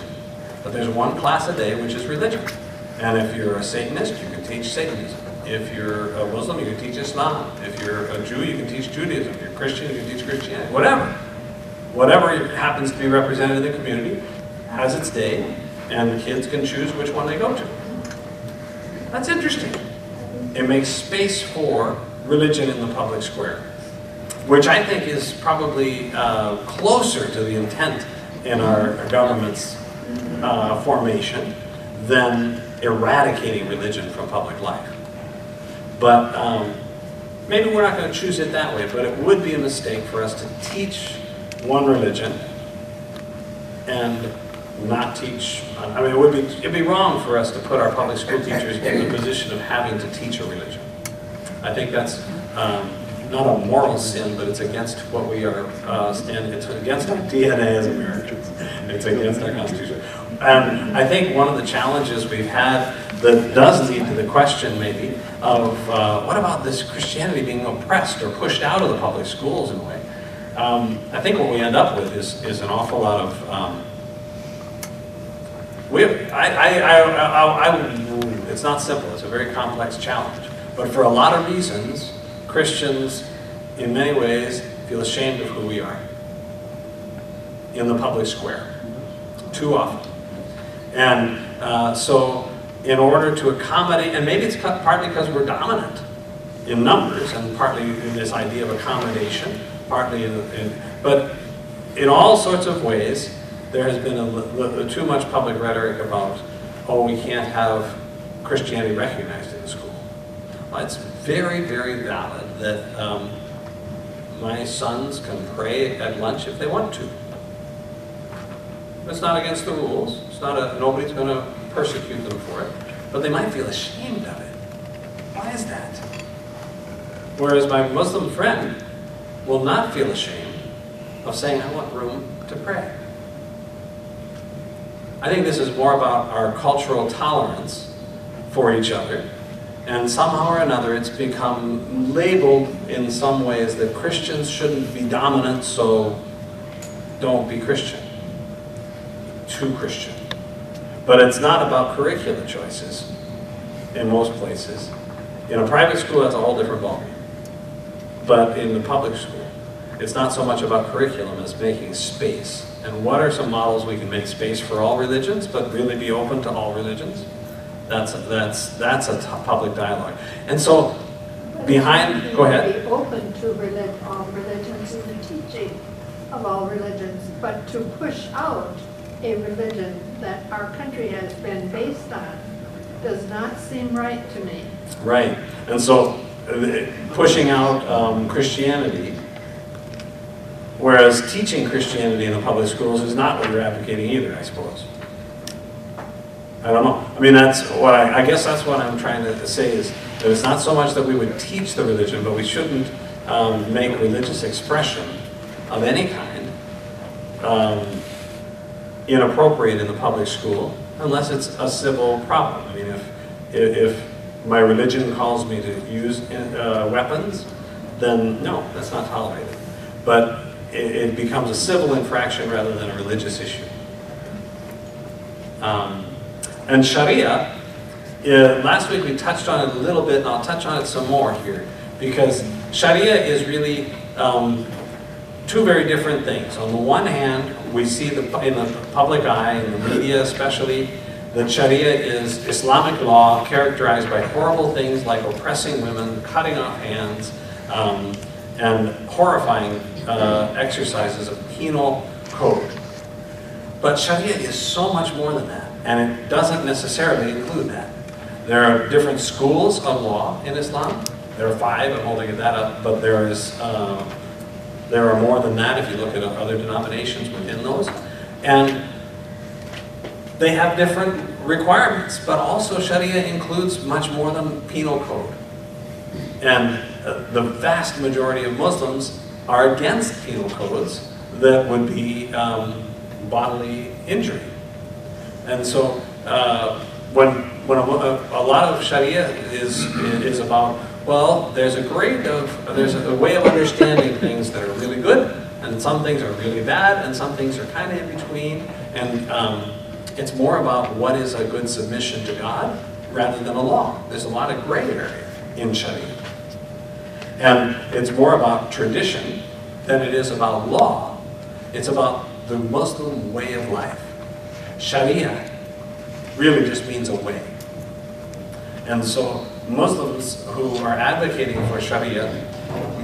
but there's one class a day which is religion. And if you're a Satanist, you can teach Satanism. If you're a Muslim, you can teach Islam. If you're a Jew, you can teach Judaism. If you're a Christian, you can teach Christianity. Whatever. Whatever happens to be represented in the community has its day, and the kids can choose which one they go to. That's interesting. It makes space for religion in the public square, which I think is probably closer to the intent in our government's formation than eradicating religion from public life. But maybe we're not going to choose it that way, but it would be a mistake for us to teach one religion and not teach. I mean, it'd be wrong for us to put our public school teachers in the position of having to teach a religion. I think that's not a moral sin, but it's against what we are standing. It's against our DNA as Americans. It's against our Constitution. And I think one of the challenges we've had that does lead to the question, maybe, of what about this Christianity being oppressed or pushed out of the public schools in a way? I think what we end up with is an awful lot of. It's not simple. It's a very complex challenge. But for a lot of reasons, Christians, in many ways, feel ashamed of who we are in the public square, too often. And so, in order to accommodate, and maybe it's partly because we're dominant in numbers, and partly in this idea of accommodation, partly but in all sorts of ways, there has been too much public rhetoric about, oh, we can't have Christianity recognized in the school. Well, it's very, very valid that my sons can pray at lunch if they want to. It's not against the rules. It's not nobody's going to persecute them for it, but they might feel ashamed of it. Why is that? Whereas my Muslim friend will not feel ashamed of saying, I want room to pray. I think this is more about our cultural tolerance for each other, and somehow or another it's become labeled in some ways that Christians shouldn't be dominant, so don't be Christian. Too Christian. But it's not about curricular choices in most places. In a private school, that's a whole different ballgame. But in the public school, it's not so much about curriculum as making space. And what are some models we can make space for all religions, but really be open to all religions? That's a public dialogue. And so, behind, go ahead. Be open to all religions in the teaching of all religions, but to push out a religion that our country has been based on does not seem right to me. Right. And so, pushing out Christianity, whereas teaching Christianity in the public schools is not what you're advocating either, I suppose. I don't know. I mean, that's what I guess that's what I'm trying to say is that it's not so much that we would teach the religion, but we shouldn't make religious expression of any kind inappropriate in the public school unless it's a civil problem. I mean, if my religion calls me to use weapons, then no, that's not tolerated. But it becomes a civil infraction rather than a religious issue. And Sharia, last week we touched on it a little bit, and I'll touch on it some more here, because Sharia is really two very different things. On the one hand, we see in the public eye, in the media especially, that Sharia is Islamic law characterized by horrible things like oppressing women, cutting off hands, and horrifying exercises of penal code. But Sharia is so much more than that, and it doesn't necessarily include that. There are different schools of law in Islam. There are 5, I'm holding that up, but there are more than that if you look at other denominations within those. And they have different requirements, but also Sharia includes much more than penal code. And the vast majority of Muslims are against penal codes that would be bodily injury. And so when a lot of Sharia is about, well, there's a way of understanding things that are really good, and some things are really bad, and some things are kind of in between, and it's more about what is a good submission to God rather than a law. There's a lot of gray area in Sharia. And it's more about tradition than it is about law. It's about the Muslim way of life. Sharia really just means a way. And so Muslims who are advocating for Sharia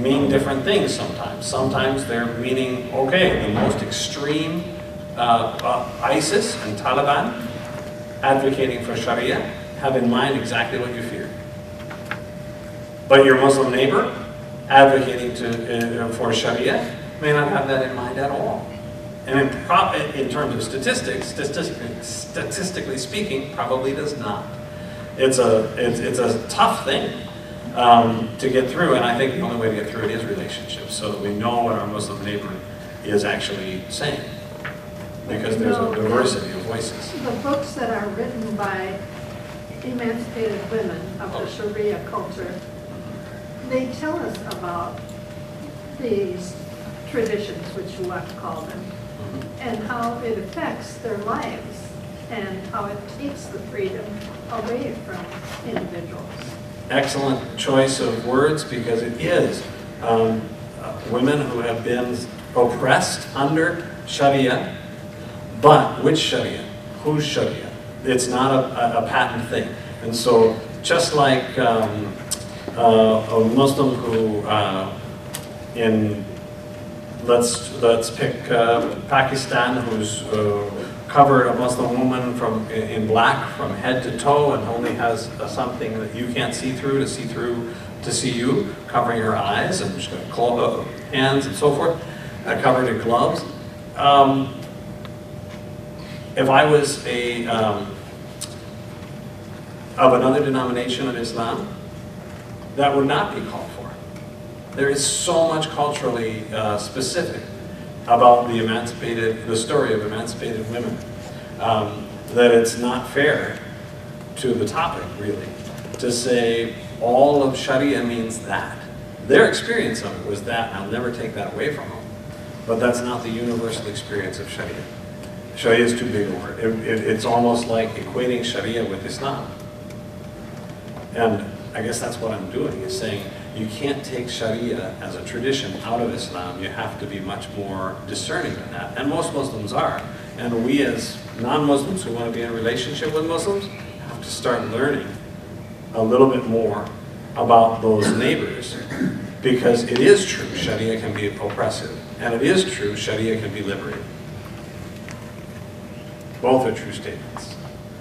mean different things sometimes. Sometimes they're meaning, okay, the most extreme ISIS and Taliban advocating for Sharia have in mind exactly what you fear. But your Muslim neighbor advocating for Sharia may not have that in mind at all. And in terms of statistically speaking, probably does not. It's a tough thing to get through, and I think the only way to get through it is relationships, so that we know what our Muslim neighbor is actually saying, because there's a diversity of voices. The books that are written by emancipated women of the Sharia culture, they tell us about these traditions, which you want to call them, and how it affects their lives, and how it takes the freedom away from individuals. Excellent choice of words, because it is women who have been oppressed under Sharia, but which Sharia? Whose Sharia? It's not a patent thing. And so just like a Muslim who let's pick Pakistan, who's covered a Muslim woman in black from head to toe and only has something that you can't see through to see you, covering her eyes, and she's got hands and so forth, covered in gloves. If I was of another denomination of Islam, that would not be called for. There is so much culturally specific about the story of emancipated women, that it's not fair to the topic, really, to say all of Sharia means that. Their experience of it was that, and I'll never take that away from them. But that's not the universal experience of Sharia. Sharia is too big a word. It's almost like equating Sharia with Islam. And I guess that's what I'm doing, is saying you can't take Sharia as a tradition out of Islam. You have to be much more discerning than that. And most Muslims are. And we as non-Muslims who want to be in a relationship with Muslims have to start learning a little bit more about those neighbors. Because it is true, Sharia can be oppressive. And it is true, Sharia can be liberating. Both are true statements.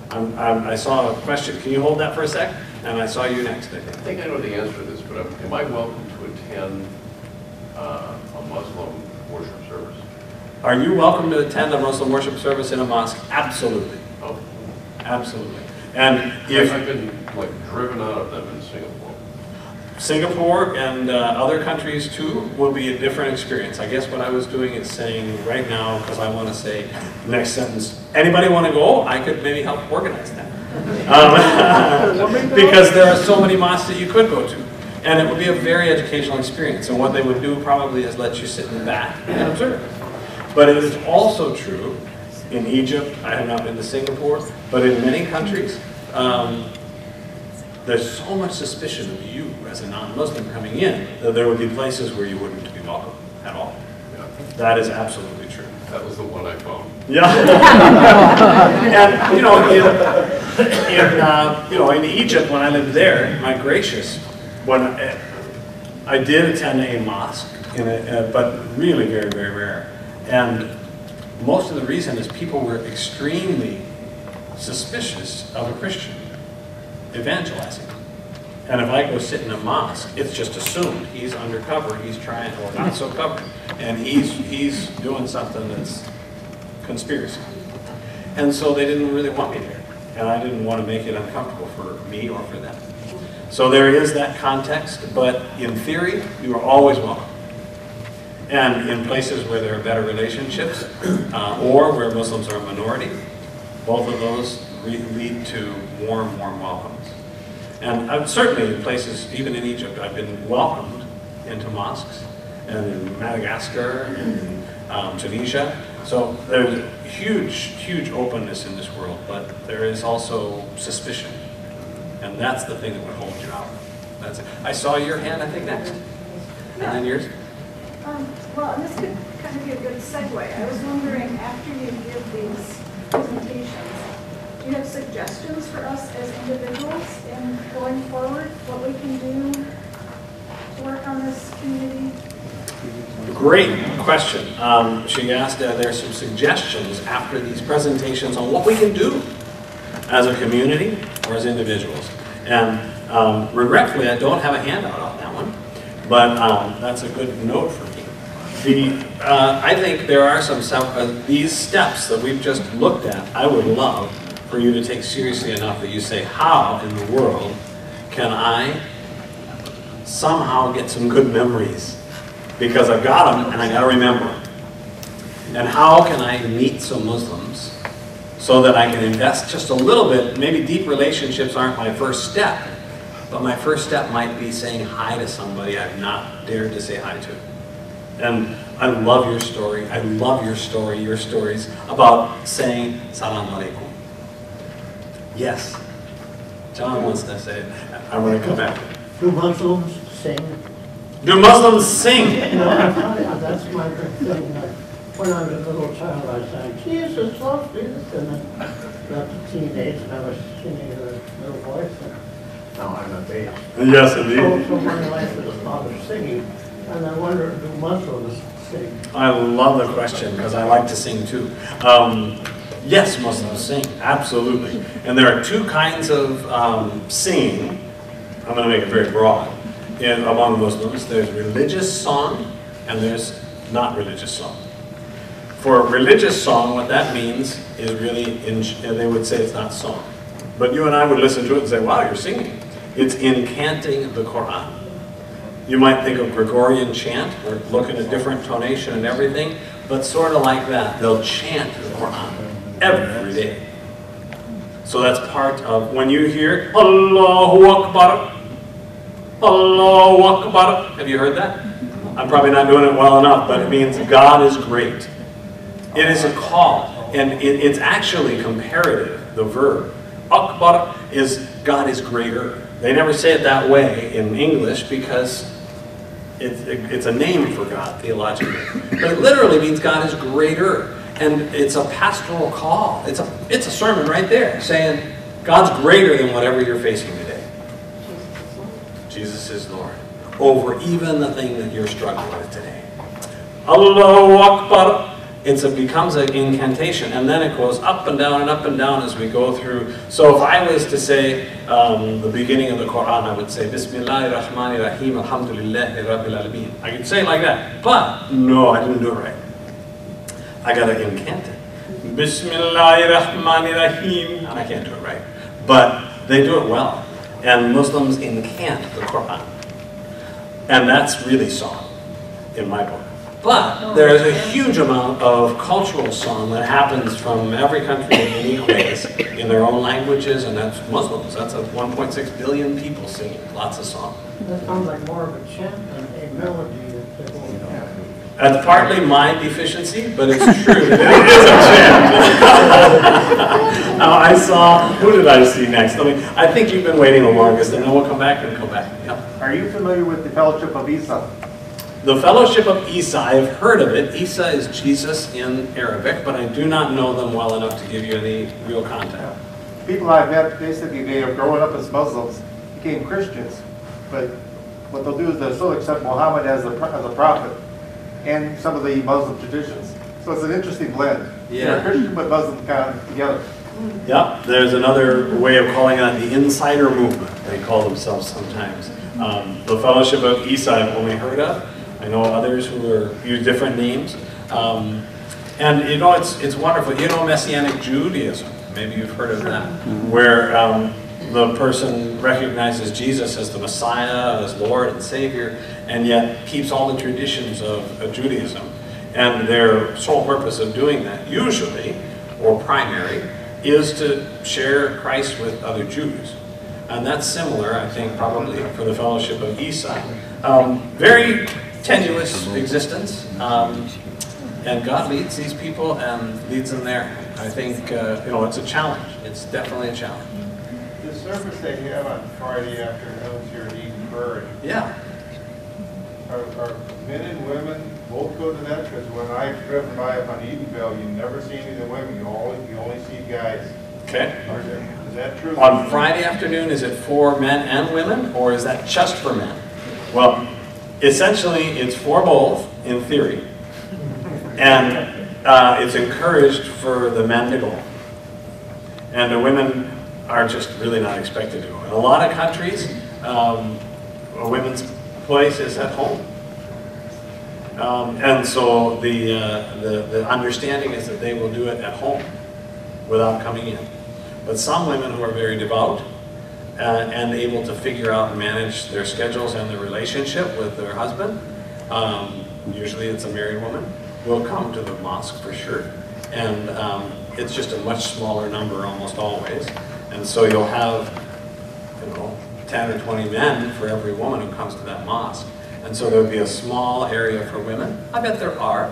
I saw a question. Can you hold that for a sec? And I saw you next, I think. I think I know the answer to this, but am I welcome to attend a Muslim worship service? Are you welcome to attend a Muslim worship service in a mosque? Absolutely. Oh. Absolutely. And if I've been driven out of them in Singapore. Singapore and other countries too will be a different experience. I guess what I was doing is saying right now, because I want to say next sentence, anybody want to go? I could maybe help organize that. Because there are so many mosques that you could go to. And it would be a very educational experience. And what they would do probably is let you sit in the back and observe. But it is also true in Egypt, I have not been to Singapore, but in many countries, there's so much suspicion of you as a non-Muslim coming in that there would be places where you wouldn't be welcome at all. Yeah, That is absolutely true. that was the one I found. Yeah. And in Egypt when I lived there, my gracious, when I did attend a mosque, but really very, very rare. And most of the reason is people were extremely suspicious of a Christian evangelizing. And if I go sit in a mosque, it's just assumed he's undercover, he's trying, or not so covered, and he's doing something that's conspiracy. And so they didn't really want me there. And I didn't want to make it uncomfortable for me or for them. So there is that context, but in theory, you are always welcome. And in places where there are better relationships, or where Muslims are a minority, both of those lead to warm welcomes. And certainly in places, even in Egypt, I've been welcomed into mosques, and in Madagascar, and in Tunisia. So there's huge openness in this world, but there is also suspicion. And that's the thing that would hold you out. That's it. I saw your hand, I think, next. And then yours? Well, and this could kind of be a good segue. I was wondering, after you give these presentations, do you have suggestions for us as individuals in going forward, what we can do to work on this community? Great question. She asked, there's some suggestions after these presentations on what we can do as a community or as individuals. And regretfully, I don't have a handout on that one, but that's a good note for me. I think there are these steps that we've just looked at, I would love for you to take seriously enough that you say, how in the world can I somehow get some good memories? Because I've got them and I got to remember them. And how can I meet some Muslims so that I can invest just a little bit? Maybe deep relationships aren't my first step, but my first step might be saying hi to somebody I've not dared to say hi to. And I love your story. I love your story, your stories about saying Salam Alaikum. Yes. John wants to say it. I want to come back. Do Muslims sing? Do Muslims sing? No, that's my thing. When I was a little child, I sang, Jesus loves Jesus, and then got to teenage, and I was singing in a little voice, and now I'm a bass. Yes, indeed. So my life is a lot of singing, and I wonder, do Muslims sing? I love the question, because I like to sing too. Yes, Muslims sing, absolutely. And there are two kinds of singing. I'm going to make it very broad. Among Muslims, there's religious song and there's not religious song. For religious song, what that means is really, they would say it's not song. But you and I would listen to it and say, wow, you're singing. It's incanting the Quran. You might think of Gregorian chant, or look at a different tonation and everything, but sort of like that. They'll chant the Quran every day. So that's part of, when you hear, Allahu Akbar, Allahu Akbar. Have you heard that? I'm probably not doing it well enough, but it means God is great. It is a call, and it's actually comparative, the verb. Akbar is God is greater. They never say it that way in English because it's a name for God theologically. But it literally means God is greater, and it's a pastoral call. It's a sermon right there saying God's greater than whatever you're facing today. Jesus is Lord over even the thing that you're struggling with today. Allahu Akbar. It becomes an incantation, and then it goes up and down as we go through. So if I was to say the beginning of the Quran, I would say Bismillahir Rahmanir Rahim, Alhamdulillahi Rabbil Alameen. I could say it like that, but no, I didn't do it right. I got to incant it. Bismillahir Rahmanir Rahim. I can't do it right, but they do it well. And Muslims incant the Quran. And that's really song in my book. But there is a huge amount of cultural song that happens from every country in unique ways in their own languages, and that's Muslims. That's 1.6 billion people singing lots of songs. That sounds like more of a chant than a melody that they're going to have. That's partly my deficiency, but it's true that it is a chant. Now I saw, who did I see next? I think you've been waiting the longest, and then we'll come back and come back. Yeah. Are you familiar with the Fellowship of Isa? The Fellowship of Isa, I've heard of it. Isa is Jesus in Arabic, but I do not know them well enough to give you any real contact. People I've met, basically, they have grown up as Muslims, became Christians, but what they'll do is they'll still accept Muhammad as a prophet and some of the Muslim traditions. So it's an interesting blend. Yeah. They're Christian but Muslim kind of together. Yep, there's another way of calling it the insider movement, they call themselves sometimes. The Fellowship of Isa I've only heard of. I know others who use different names. And you know, it's wonderful. You know Messianic Judaism, maybe you've heard of that, where the person recognizes Jesus as the Messiah, as Lord and Savior, and yet keeps all the traditions of Judaism. And their sole purpose of doing that, usually, or primary, is to share Christ with other Jews. And that's similar, I think, probably for the Fellowship of Isa. Very tenuous existence, and God leads these people and leads them there. I think, you know, it's a challenge. It's definitely a challenge. The service they have on Friday afternoons here at Eden Prairie, Yeah. are men and women both go to that? Because when I've driven by up on Edenville, you never see any of the women. You only see guys. Okay. Is that true? On Friday afternoon, is it for men and women, or is that just for men? Well, essentially, it's for both, in theory. And it's encouraged for the men to go. And the women are just really not expected to go. In a lot of countries, a women's place is at home. And so the understanding is that they will do it at home without coming in. But some women who are very devout and able to figure out and manage their schedules and their relationship with their husband, usually it's a married woman, will come to the mosque for sure. And it's just a much smaller number almost always. And so you'll have, you know, 10 or 20 men for every woman who comes to that mosque. And so there'll be a small area for women. I bet there are.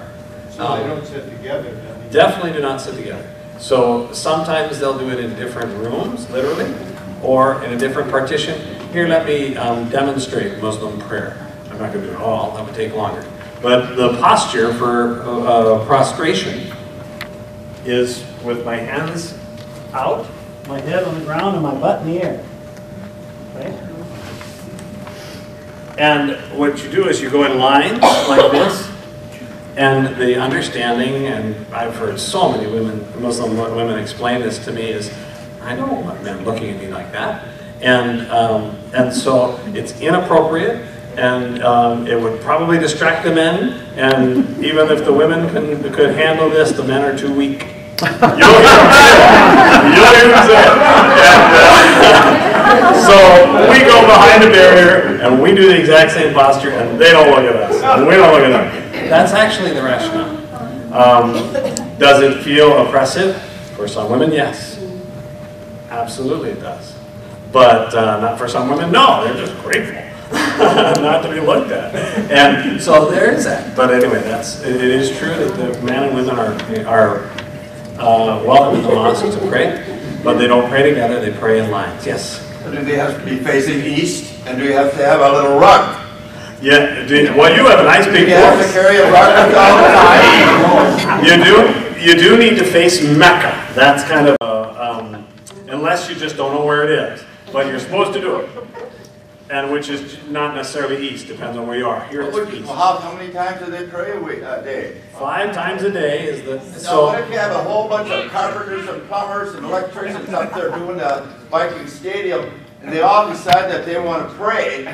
So they don't sit together, then? Definitely do not sit together. So sometimes they'll do it in different rooms, literally, or in a different partition. Here, let me demonstrate Muslim prayer. I'm not going to do it all, that would take longer. But the posture for prostration is with my hands out, My head on the ground and my butt in the air. Right? and what you do is you go in lines like this, and the understanding, and I've heard so many women, Muslim women explain this to me, is I don't want men looking at me like that, and so it's inappropriate. And it would probably distract the men, and even if the women could handle this, the men are too weak. You'll hear them say it. So we go behind the barrier, and we do the exact same posture, and they don't look at us, and we don't look at them. That's actually the rationale. Does it feel oppressive? For some women, yes. Absolutely it does. But not for some women, no, they're just grateful. Not to be looked at. And so there is that. But anyway, it is true that the men and women are welcome in the mosque to pray, but they don't pray together, they pray in lines. Yes? Do they have to be facing east, and do you have to have a little rug? Yeah, well, you have a nice big You have to voice. carry a rug with you all the time. You do need to face Mecca. That's kind of, unless you just don't know where it is. But you're supposed to do it. And which is not necessarily east, depends on where you are. Here it's east. Well, how many times do they pray a day? 5 times a day is the... Now, what if you have a whole bunch of carpenters and plumbers and electricians up there doing the Viking Stadium, and they all decide that they want to pray?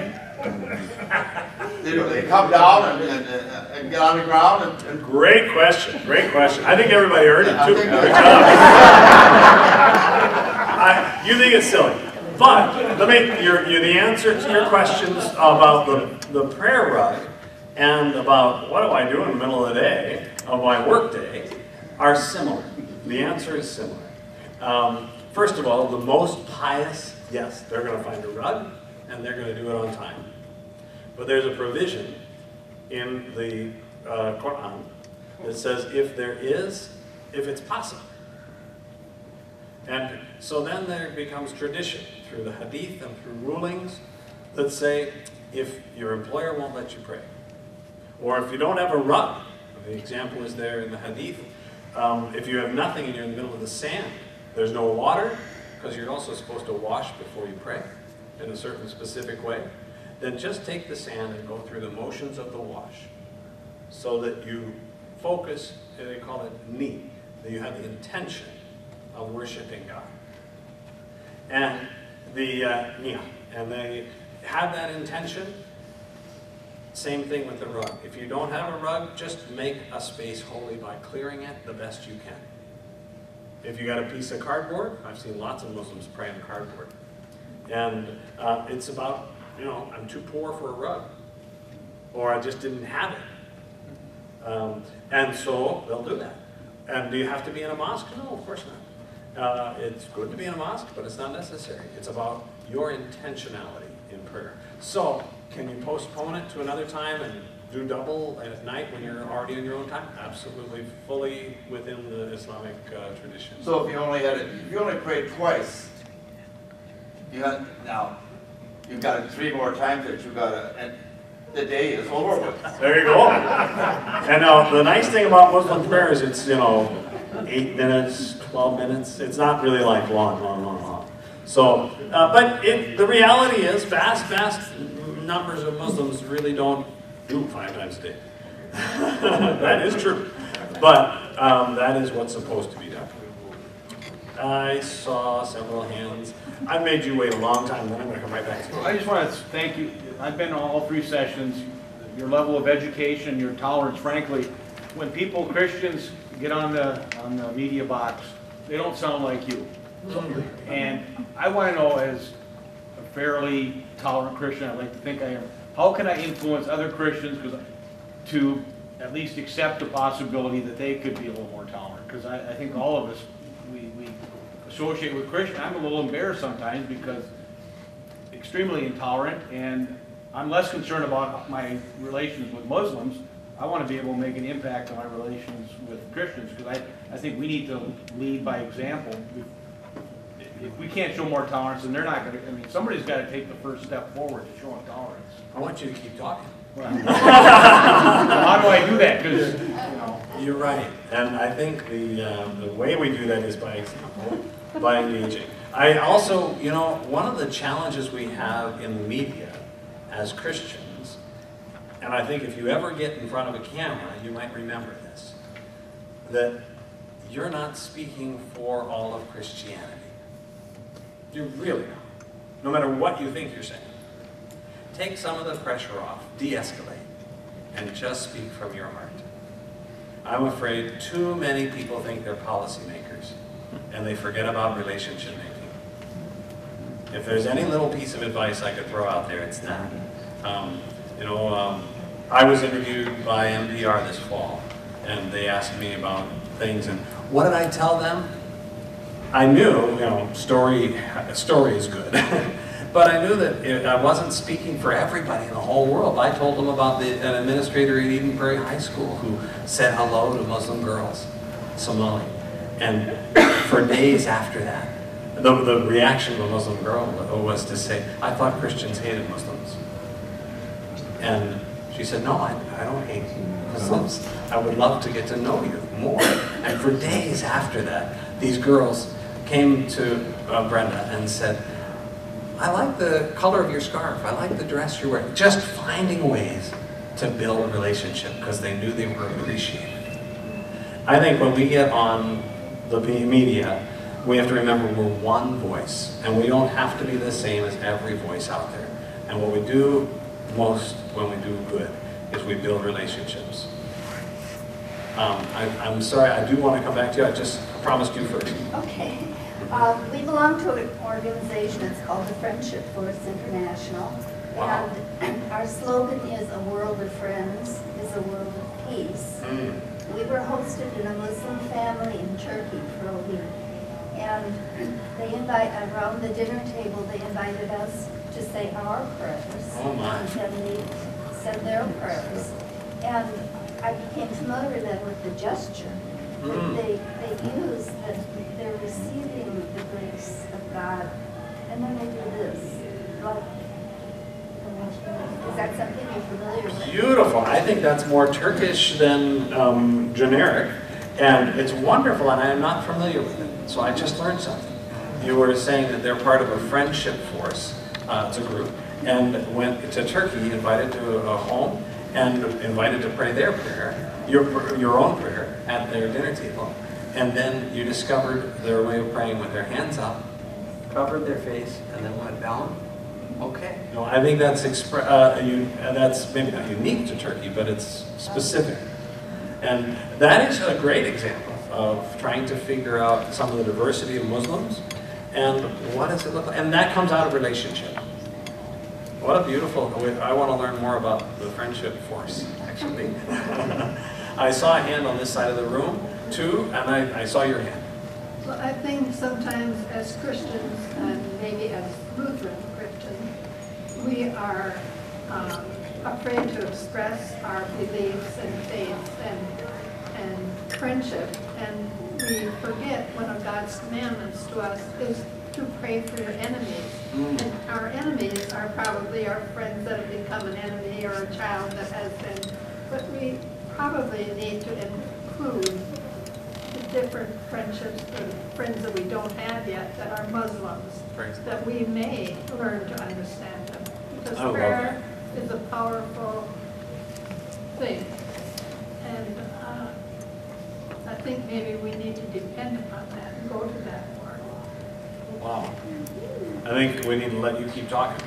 They come down and get on the ground and Great question, great question. I think everybody heard it too. I think Good job. You think it's silly. But the answer to your questions about the prayer rug and about what do I do in the middle of the day, of my work day, are similar. The answer is similar. First of all, the most pious, yes, they're going to find a rug and they're going to do it on time. But there's a provision in the Quran that says if it's possible. And so then there becomes tradition through the hadith and through rulings that say if your employer won't let you pray, or if you don't have a rug, the example is there in the hadith, if you have nothing and you're in the middle of the sand, there's no water, because you're also supposed to wash before you pray in a certain specific way, then just take the sand and go through the motions of the wash so that you focus, they call it ni, that you have the intention of worshiping God. And and they have that intention. Same thing with the rug. If you don't have a rug, just make a space holy by clearing it the best you can. If you got a piece of cardboard, I've seen lots of Muslims pray on cardboard. And it's about, I'm too poor for a rug, or I just didn't have it. And so they'll do that. And do you have to be in a mosque? No, of course not. It's good to be in a mosque, but it's not necessary. It's about your intentionality in prayer. So, can you postpone it to another time and do double at night when you're already in your own time? Absolutely, fully within the Islamic tradition. So if you only prayed twice, you've got 3 more times that you got to, and the day is over with. There you go. And now the nice thing about Muslim prayer is it's 8 minutes, 12 minutes. It's not really like long. So, but the reality is vast numbers of Muslims really don't do 5 times a day. That is true. But that is what's supposed to be done. I saw several hands. I've made you wait a long time, then I'm going to come right back to you. I just want to thank you. I've been to all 3 sessions. Your level of education, your tolerance, frankly, when Christians get on the media box, they don't sound like you. And I want to know, as a fairly tolerant Christian, I'd like to think I am, how can I influence other Christians to at least accept the possibility that they could be a little more tolerant? Because I think all of us, we associate with Christian. I'm a little embarrassed sometimes because extremely intolerant, and I'm less concerned about my relations with Muslims. I want to be able to make an impact on my relations with Christians, because I think we need to lead by example. If we can't show more tolerance, then they're not going to, somebody's got to take the first step forward to showing tolerance. I want you to keep talking. Well, how do I do that? Because, You're right. And I think the way we do that is by example, by engaging. I also, one of the challenges we have in the media as Christians, and I think if you ever get in front of a camera, you might remember this, that you're not speaking for all of Christianity. You really don't. No matter what you think you're saying. Take some of the pressure off, de-escalate, and just speak from your heart. I'm afraid too many people think they're policymakers, and they forget about relationship making. If there's any little piece of advice I could throw out there, it's that. I was interviewed by NPR this fall, and they asked me about things, and what did I tell them? I knew, story is good, but I knew that I wasn't speaking for everybody in the whole world. I told them about an administrator at Eden Prairie High School who said hello to Muslim girls, Somali, and for days after that, the reaction of a Muslim girl was to say, I thought Christians hated Muslims. And she said, no, I don't hate Muslims. I would love to get to know you more. And for days after that, these girls came to Brenda and said, I like the color of your scarf. I like the dress you're wearing. Just finding ways to build a relationship because they knew they were appreciated. I think when we get on the media, we have to remember we're one voice, and we don't have to be the same as every voice out there. And what we do most when we do good is we build relationships. I'm sorry, I do want to come back to you. I just promised you first. Okay. We belong to an organization, it's called the Friendship Force International. Wow. And our slogan is "A world of friends is a world of peace." We were hosted in a Muslim family in Turkey for a week. And they around the dinner table, they invited us to say our prayers. Oh my. And they said their prayers. And I became familiar then with the gesture that they use, that they're receiving the grace of God. And then they do this. Like, is that something you're familiar with? Beautiful. I think that's more Turkish than generic. And it's wonderful, and I am not familiar with it. So I just learned something. You were saying that they're part of a friendship force. It's a group. And went to Turkey, invited to a home, and invited to pray their prayer, your own prayer, at their dinner table. And then you discovered their way of praying with their hands up, covered their face, and then went down. Okay. No, I think that's that's maybe not unique to Turkey, but it's specific. And that is a great example of trying to figure out some of the diversity of Muslims and what does it look like. And that comes out of relationship. What a beautiful, I want to learn more about the friendship force, actually. I saw a hand on this side of the room, too, and I saw your hand. Well, I think sometimes as Christians, and maybe as Lutheran Christians, we are afraid to express our beliefs and faith and friendship, and we forget one of God's commandments to us is to pray for your enemies. And our enemies are probably our friends that have become an enemy or a child that has been, but we probably need to include the different friendships, the friends that we don't have yet that are Muslims, that we may learn to understand them. Because prayer is a powerful thing. And I think maybe we need to depend upon that and go to that more. Wow. I think we need to let you keep talking.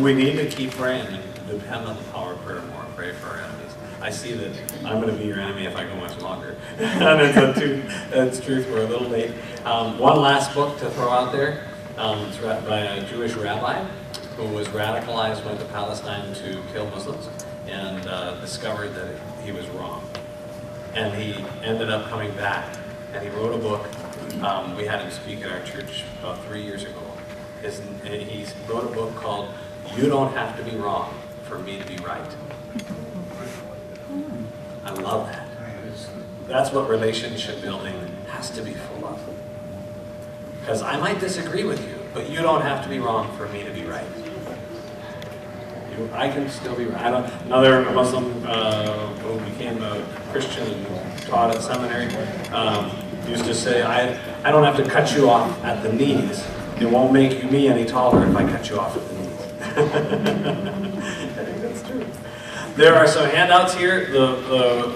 We need to keep praying and depend on the power of prayer more. Pray for our enemies. I see that I'm going to be your enemy if I go much longer. And it's truth. We're a little late. One last book to throw out there. It's by a Jewish rabbi who was radicalized, went to Palestine to kill Muslims, and discovered that he was wrong. And he ended up coming back, and he wrote a book. We had him speak at our church about 3 years ago. He wrote a book called "You Don't Have to Be Wrong for Me to Be Right." I love that. That's what relationship building has to be full of. Because I might disagree with you, but you don't have to be wrong for me to be right. I can still be right. Another Muslim who became a Christian and taught at seminary used to say, I don't have to cut you off at the knees. It won't make me any taller if I cut you off at the knees. I think that's true. There are some handouts here. The